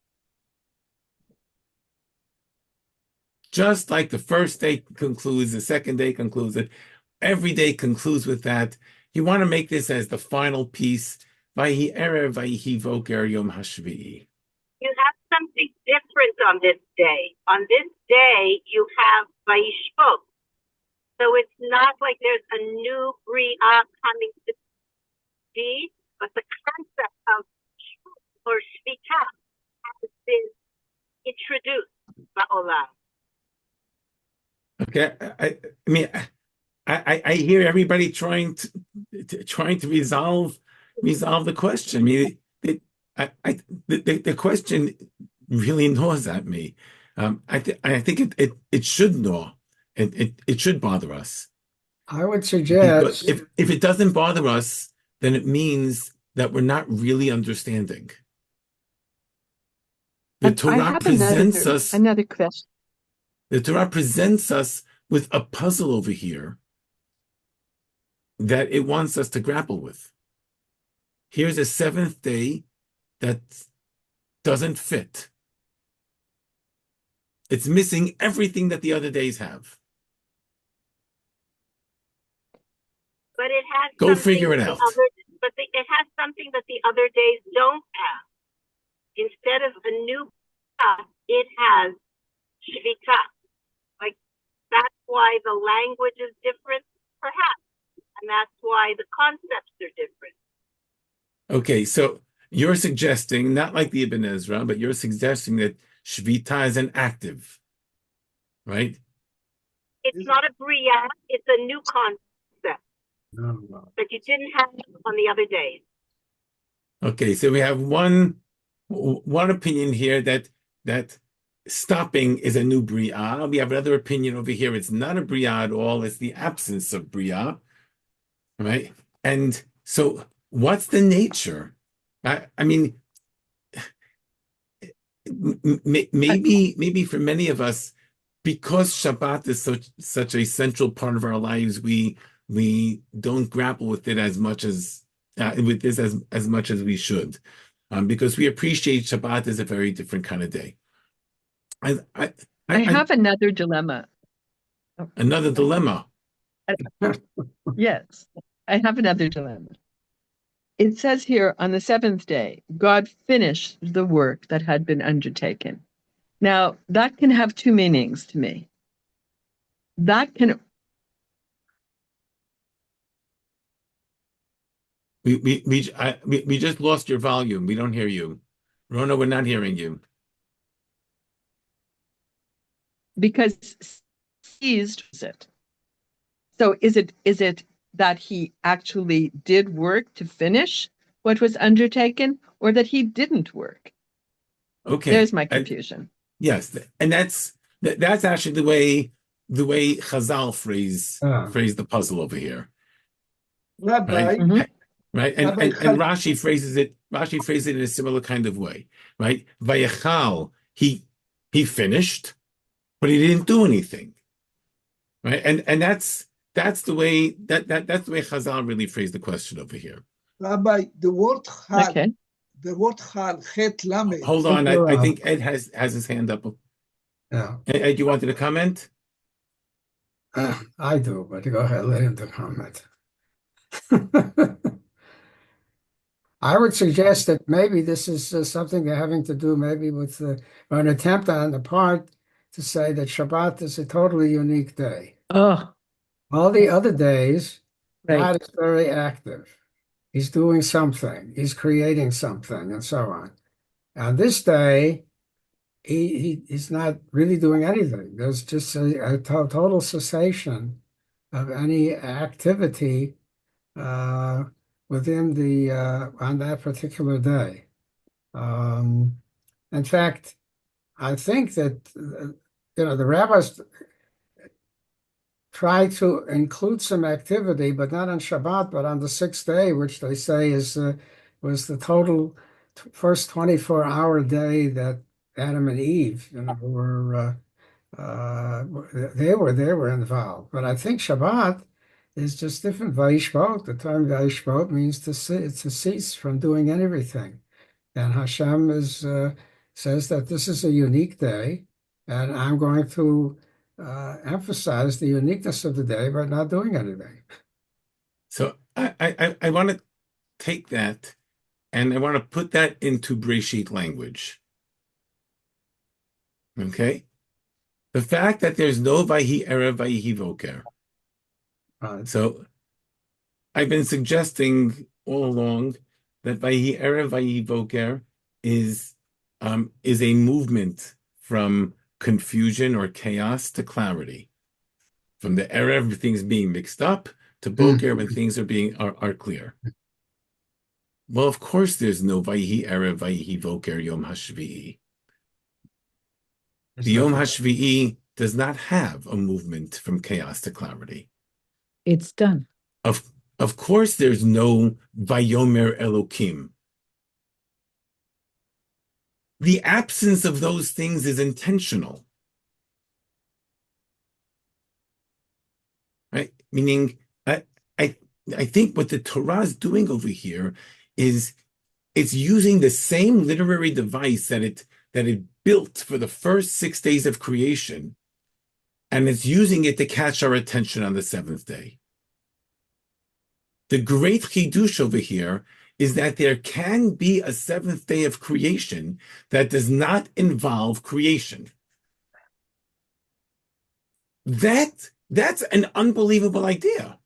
Just like the first day concludes, the second day concludes it, every day concludes with that. You want to make this as the final piece. Vayhi erev, vayhi voker, yom hashvi. You have something different on this day. On this day, you have Vayishvot. So it's not like there's a new Bria coming to be, but the concept of Shvut or Shvita has been introduced by Olam. Okay, I mean, I hear everybody trying to resolve the question. I mean, the question really gnaws at me. I think it should gnaw. It should bother us. I would suggest Because if it doesn't bother us, then it means that we're not really understanding. The Torah presents us another question. The Torah presents us with a puzzle over here that it wants us to grapple with. Here's a seventh day that doesn't fit. It's missing everything that the other days have. But it has Go figure it out. It has something that the other days don't have. Instead of a new path, it has Shvita. Like, that's why the language is different, perhaps. And that's why the concepts are different. Okay, so you're suggesting, not like the Ibn Ezra, but you're suggesting that Shvita is an active, right? It's not a Bria, it's a new concept that you didn't have on the other days. Okay, so we have one opinion here that stopping is a new Bria. We have another opinion over here. It's not a Bria at all. It's the absence of Bria, right? And so what's the nature? I mean, maybe for many of us, because Shabbat is such a central part of our lives, we don't grapple with it as much as with this as much as we should, because we appreciate Shabbat as a very different kind of day. I have another dilemma. Another dilemma. Yes, I have another dilemma. It says here, on the seventh day, God finished the work that had been undertaken. Now, that can have two meanings to me. That can We just lost your volume. We don't hear you. Rona, we're not hearing you. because seized it. So is it that he actually did work to finish what was undertaken, or that he didn't work? Okay. There's my confusion. Yes, and that's actually the way Chazal phrase the puzzle over here. Rabbi, Right? Mhm. Right? And Rabbi and Rashi phrases it in a similar kind of way, right? Vayechal, he finished, but he didn't do anything. Right? And that's the way that's the way Chazal really phrased the question over here. Rabbi, the word chal, Okay. chet lamed. Hold on, I think Ed has his hand up. Yeah, Ed, you wanted to comment? I do, but go ahead, let him to comment. I would suggest that maybe this is something they're having to do maybe with or an attempt on the part to say that Shabbat is a totally unique day. Oh, All the other days, right. God is very active. He's doing something. He's creating something, and so on. On this day, he's not really doing anything. There's just a total cessation of any activity within the on that particular day. In fact, I think that the rabbis try to include some activity, but not on Shabbat, but on the sixth day, which they say was the total first 24-hour day that Adam and Eve, were they were involved. But I think Shabbat is just different. Vayishvot, the term Vayishvot means to cease from doing everything. And Hashem says that this is a unique day, and I'm going to emphasize the uniqueness of the day by not doing anything. So I want to take that and I want to put that into Breisheet language. Okay? The fact that there's no Vayhi Erev, Vayhi Voker. So I've been suggesting all along that Vayhi Erev, Vayhi Voker is a movement from confusion or chaos to clarity. From the Erev, things being mixed up, to Boker, when things are clear. Well, of course, there's no Vayhi Erev, Vayhi Voker, Yom HaShvi'i. The Yom HaShvi'i does not have a movement from chaos to clarity. It's done. Of course, there's no Vayomer Elokim. The absence of those things is intentional. Right? Meaning, I think what the Torah is doing over here is it's using the same literary device that it built for the first 6 days of creation, and it's using it to catch our attention on the seventh day. The great chidush over here is that there can be a seventh day of creation that does not involve creation. That's an unbelievable idea.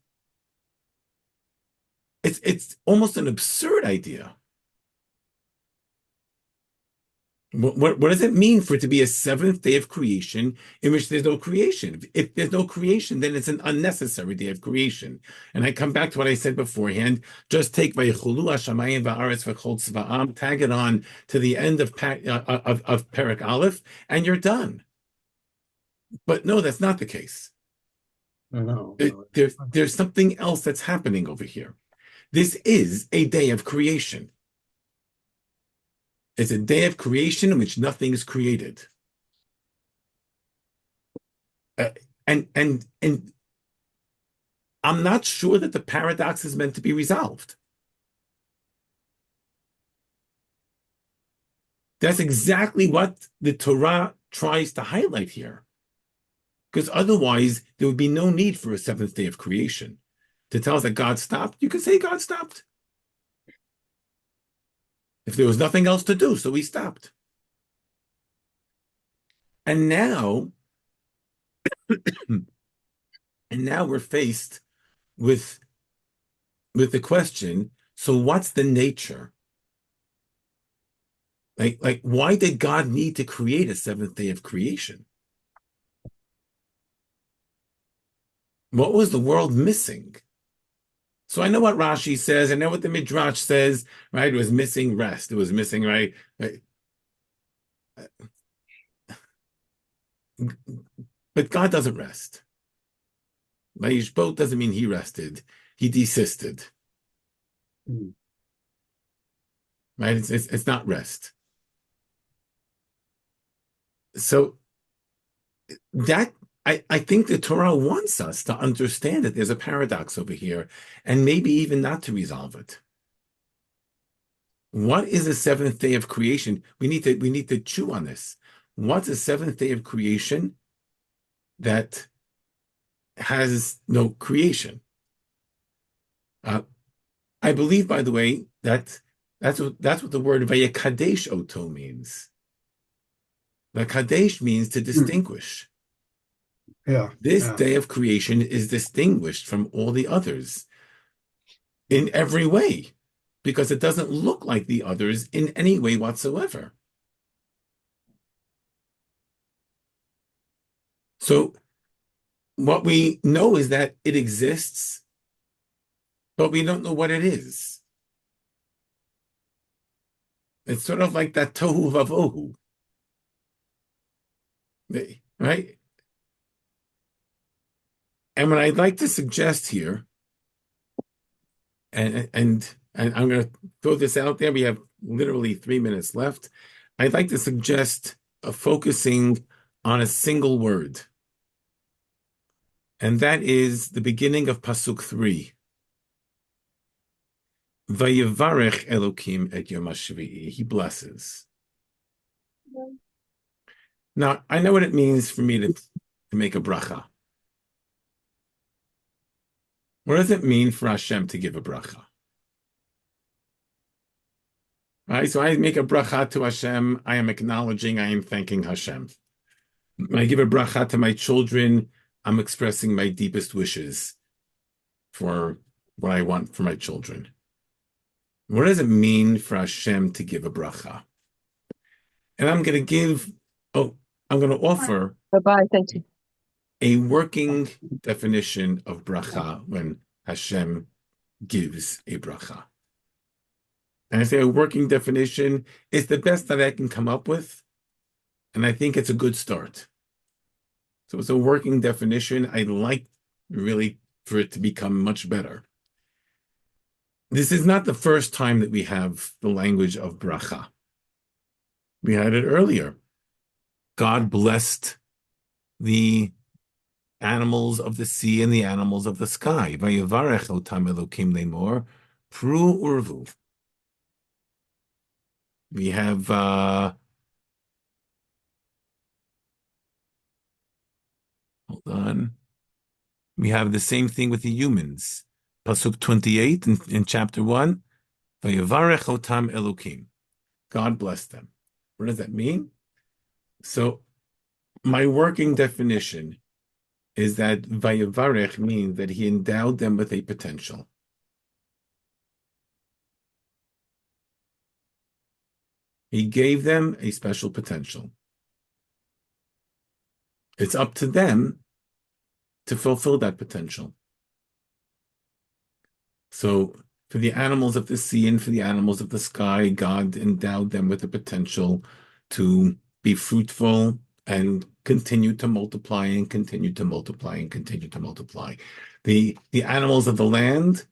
It's almost an absurd idea. What does it mean for it to be a seventh day of creation in which there's no creation? If there's no creation, then it's an unnecessary day of creation. And I come back to what I said beforehand. Just take Vayichulu Hashamayim Va'aretz V'chol Tzva'am, tag it on to the end of Perek Aleph, and you're done. But no, that's not the case. No. There's something else that's happening over here. This is a day of creation. It's a day of creation in which nothing is created. And I'm not sure that the paradox is meant to be resolved. That's exactly what the Torah tries to highlight here. Because otherwise, there would be no need for a seventh day of creation. To tell us that God stopped, you could say God stopped. If there was nothing else to do, so he stopped. And now, we're faced with the question, so what's the nature? Like, why did God need to create a seventh day of creation? What was the world missing? So I know what Rashi says, I know what the Midrash says, right? It was missing rest. It was missing, right? But God doesn't rest. Vayishbot doesn't mean he rested. He desisted. Right? It's not rest. So that I think the Torah wants us to understand that there's a paradox over here, and maybe even not to resolve it. What is the seventh day of creation? We need to chew on this. What's the seventh day of creation that has no creation? I believe, by the way, that that's what the word vayakadesh oto means. Vayakadesh means to distinguish. This day of creation is distinguished from all the others in every way, because it doesn't look like the others in any way whatsoever. So what we know is that it exists, but we don't know what it is. It's sort of like that tohu vavohu, right? And what I'd like to suggest here, and I'm going to throw this out there, we have literally 3 minutes left. I'd like to suggest focusing on a single word, and that is the beginning of Pasuk 3. Vayevarech Elokim et Yom HaShvi'i. He blesses. Now, I know what it means for me to make a bracha. What does it mean for Hashem to give a bracha? Right, so I make a bracha to Hashem. I am acknowledging, I am thanking Hashem. When I give a bracha to my children, I'm expressing my deepest wishes for what I want for my children. What does it mean for Hashem to give a bracha? And I'm going to offer Bye-bye, thank you. a working definition of bracha when Hashem gives a bracha. And I say a working definition is the best that I can come up with, and I think it's a good start. So it's a working definition. I'd like really for it to become much better. This is not the first time that we have the language of bracha. We had it earlier. God blessed the animals of the sea and the animals of the sky. Vayevarech otam Elokim lemor, pru urvu. We have hold on. We have the same thing with the humans. Pasuk 28 in chapter 1. Vayevarech otam Elokim. God blessed them. What does that mean? So my working definition is that Vayevarech means that he endowed them with a potential. He gave them a special potential. It's up to them to fulfill that potential. So for the animals of the sea and for the animals of the sky, God endowed them with the potential to be fruitful and continue to multiply and continue to multiply and continue to multiply. The animals of the land,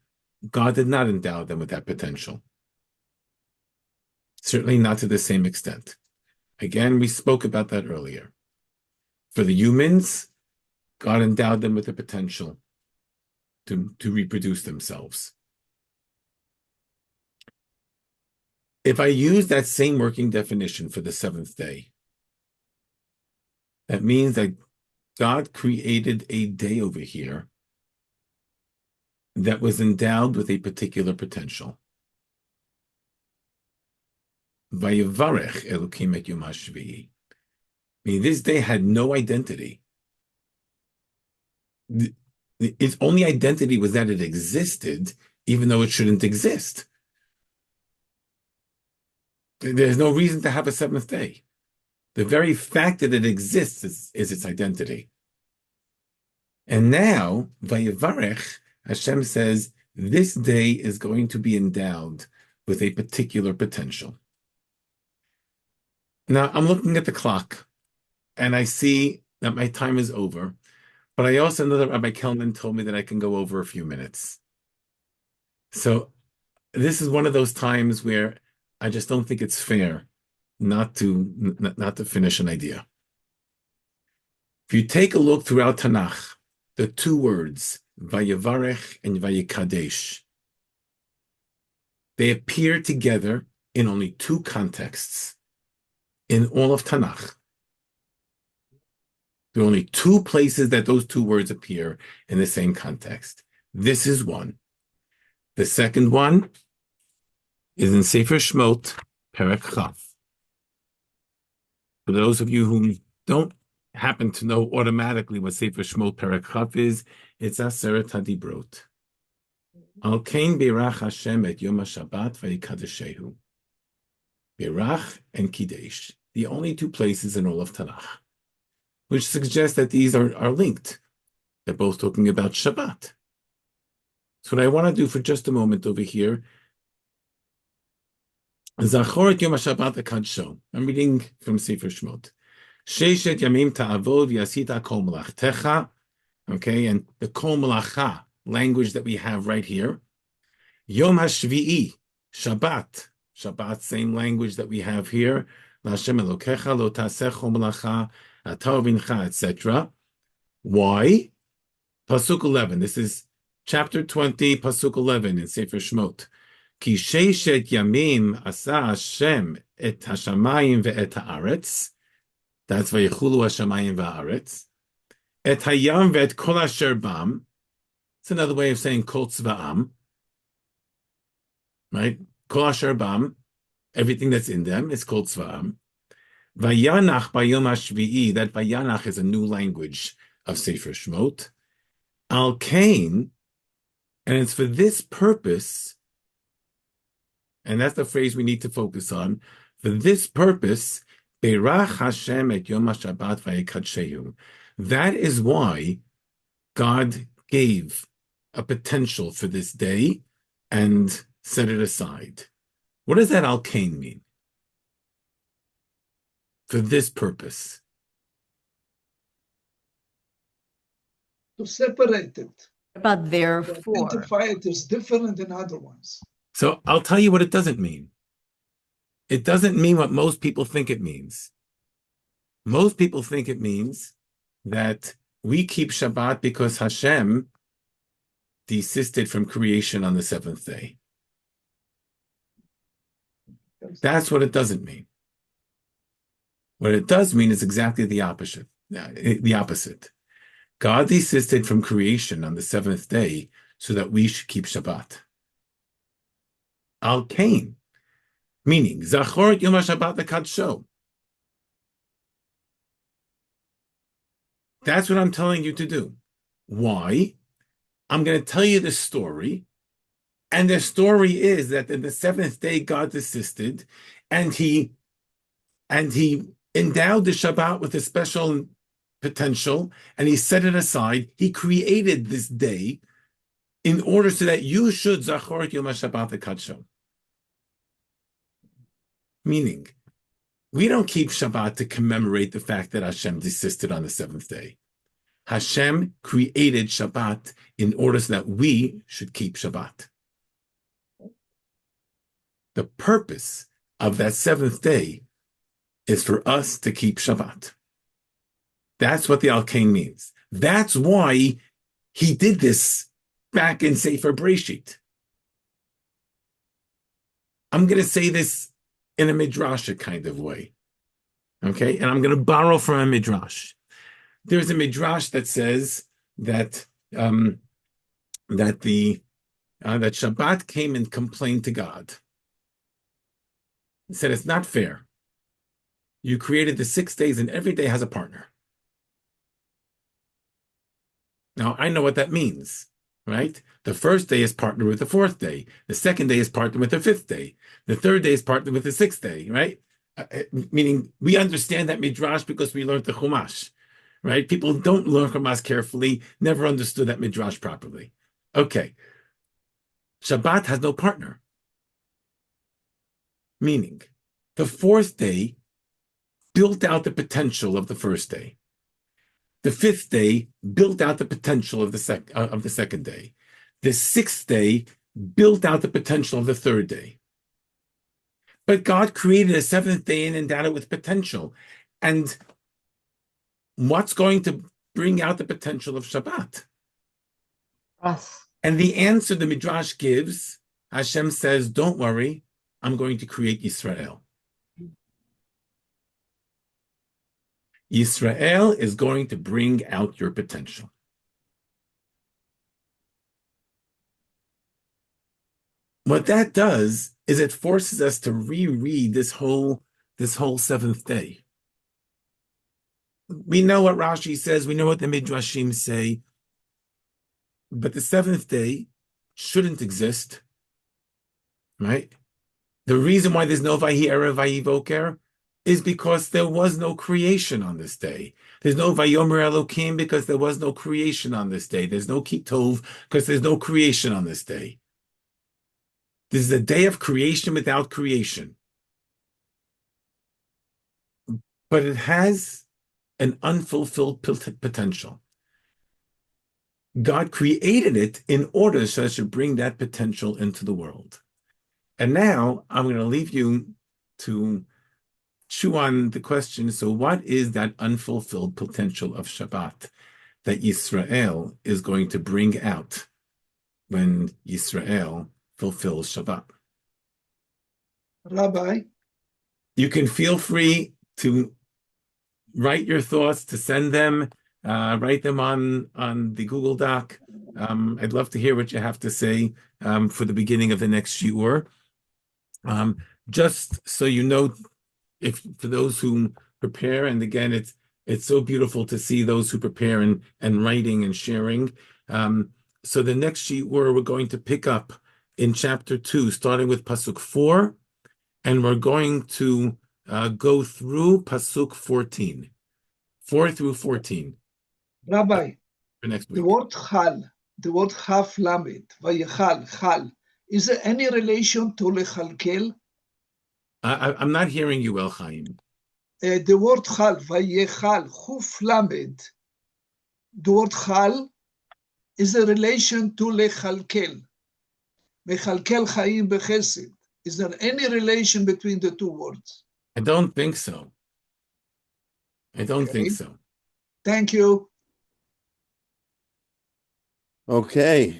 God did not endow them with that potential. Certainly not to the same extent. Again, we spoke about that earlier. For the humans, God endowed them with the potential to reproduce themselves. If I use that same working definition for the seventh day, that means that God created a day over here that was endowed with a particular potential. Vayevarech Elokim et Yom HaShvi'i. This day had no identity. Its only identity was that it existed, even though it shouldn't exist. There's no reason to have a seventh day. The very fact that it exists is its identity. And now, Vayevarech, Hashem says, this day is going to be endowed with a particular potential. Now, I'm looking at the clock, and I see that my time is over, but I also know that Rabbi Kelman told me that I can go over a few minutes. So this is one of those times where I just don't think it's fair not to finish an idea. If you take a look throughout Tanakh, the two words, Vayevarech and Vayikadesh, they appear together in only two contexts in all of Tanakh. There are only two places that those two words appear in the same context. This is one. The second one is in Sefer Shmot, Perek Chav. For those of you who don't happen to know automatically what Sefer Shmot Perek Chav is, it's Aseret HaDibrot. Al Kain Birach Hashem et Yom HaShabbat Vayikadeshehu. Birach and Kidesh, the only two places in all of Tanakh, which suggests that these are linked. They're both talking about Shabbat. So what I want to do for just a moment over here, Zachor et Yom HaShabbat HaKadsho. I'm reading from Sefer Shmot. Sheshet Yamim Ta'avod Yasita Kol Melachtecha. Okay, and the Kol Melacha language that we have right here. Yom HaShvi'i, Shabbat. Shabbat, same language that we have here. L'Hashem Elokecha lo taseh Kol Melacha Atar Vincha, etc. Why? Pasuk 11. This is chapter 20, Pasuk 11 in Sefer Shmot. Ki sheishet yamim asa Hashem et hashamayim ve'et haaretz. That's vayichulu hashamayim ve'haaretz. Et hayam ve'et kol asher bam. It's another way of saying kol tzva'am. Right? Kol asher bam. Everything that's in them is called tzva'am. Vayanach bayom hashvi'i. That vayanach is a new language of Sefer Shmot. Al kain, and it's for this purpose, and that's the phrase we need to focus on. For this purpose, Berach Hashem et Yom HaShabbat vayikadshehu. That is why God gave a potential for this day and set it aside. What does that al kain mean? For this purpose. To separate it. About therefore. Identify it as different than other ones. So I'll tell you what it doesn't mean. It doesn't mean what most people think it means. Most people think it means that we keep Shabbat because Hashem desisted from creation on the seventh day. That's what it doesn't mean. What it does mean is exactly the opposite. The opposite. God desisted from creation on the seventh day so that we should keep Shabbat. Al kain, meaning Zachor et Yom HaShabbat HaKadsho. That's what I'm telling you to do. Why? I'm going to tell you the story, and the story is that in the seventh day God desisted, and he endowed the Shabbat with a special potential, and he set it aside. He created this day in order so that you should Zachor et Yom HaShabbat HaKadsho. Meaning, we don't keep Shabbat to commemorate the fact that Hashem desisted on the seventh day. Hashem created Shabbat in order so that we should keep Shabbat. The purpose of that seventh day is for us to keep Shabbat. That's what the Al-Kain means. That's why he did this back in Sefer Breisheet. I'm going to say this in a Midrashic kind of way. Okay? And I'm going to borrow from a Midrash. There's a Midrash that says that that Shabbat came and complained to God. He said, it's not fair. You created the 6 days and every day has a partner. Now, I know what that means, right? The first day is partnered with the fourth day. The second day is partnered with the fifth day. The third day is partnered with the sixth day, right? Meaning we understand that Midrash because we learned the Chumash, right? People don't learn Chumash carefully, never understood that Midrash properly. Okay. Shabbat has no partner. Meaning, the fourth day built out the potential of the first day. The fifth day built out the potential of the second day. The sixth day built out the potential of the third day. But God created a seventh day and endowed it with potential. And what's going to bring out the potential of Shabbat? Us. And the answer the Midrash gives, Hashem says, don't worry, I'm going to create Yisrael. Yisrael is going to bring out your potential. What that does is it forces us to reread this whole seventh day. We know what Rashi says, we know what the Midrashim say, but the seventh day shouldn't exist, right? The reason why there's no Vayi Erev Vayi Boker is because there was no creation on this day. There's no Vayomer Elokim because there was no creation on this day. There's no Kitov because there's no creation on this day. This is a day of creation without creation. But it has an unfulfilled potential. God created it in order so as to bring that potential into the world. And now I'm going to leave you to chew on the question, so what is that unfulfilled potential of Shabbat that Yisrael is going to bring out when Yisrael fulfills Shabbat? Rabbi? You can feel free to write your thoughts, to send them, write them on the Google Doc. I'd love to hear what you have to say for the beginning of the next shiur. Just so you know, if for those who prepare, and again, it's so beautiful to see those who prepare and writing and sharing. So the next shiur we're going to pick up in chapter 2, starting with pasuk 4, and we're going to go through pasuk 14, 4 through 14. Rabbi, For next week. the word chaf lamed, vayechal, chal, is there any relation to lechalkel? I'm not hearing you, El Chaim. The word chal, vayechal, chuf lamed, the word chal is a relation to lechalkel. Mechalkel chaim bechesed. Is there any relation between the two words? I don't think so. I don't think so. Thank you. Okay.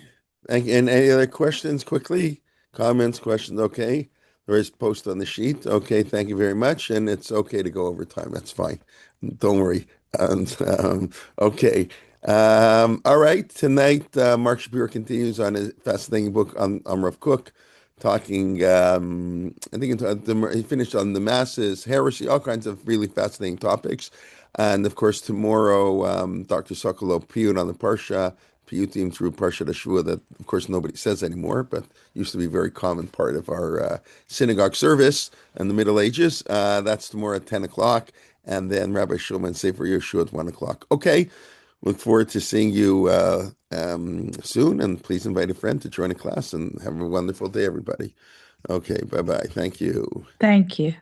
And any other questions quickly? Comments, questions? Okay. There is post on the sheet. Okay. Thank you very much. And it's okay to go over time. That's fine. Don't worry. Okay. All right. Tonight, Mark Shapiro continues on his fascinating book on Rav Kook, talking, I think he finished on the masses, heresy, all kinds of really fascinating topics. And of course, tomorrow, Dr. Sokolow piyut on the Parsha, piyutim through Parsha Shua, that of course nobody says anymore, but used to be a very common part of our synagogue service in the Middle Ages. That's tomorrow at 10 o'clock. And then Rabbi Shulman Sefer Yeshua at 1 o'clock. Okay. Look forward to seeing you soon, and please invite a friend to join a class, and have a wonderful day, everybody. Okay, bye-bye. Thank you. Thank you.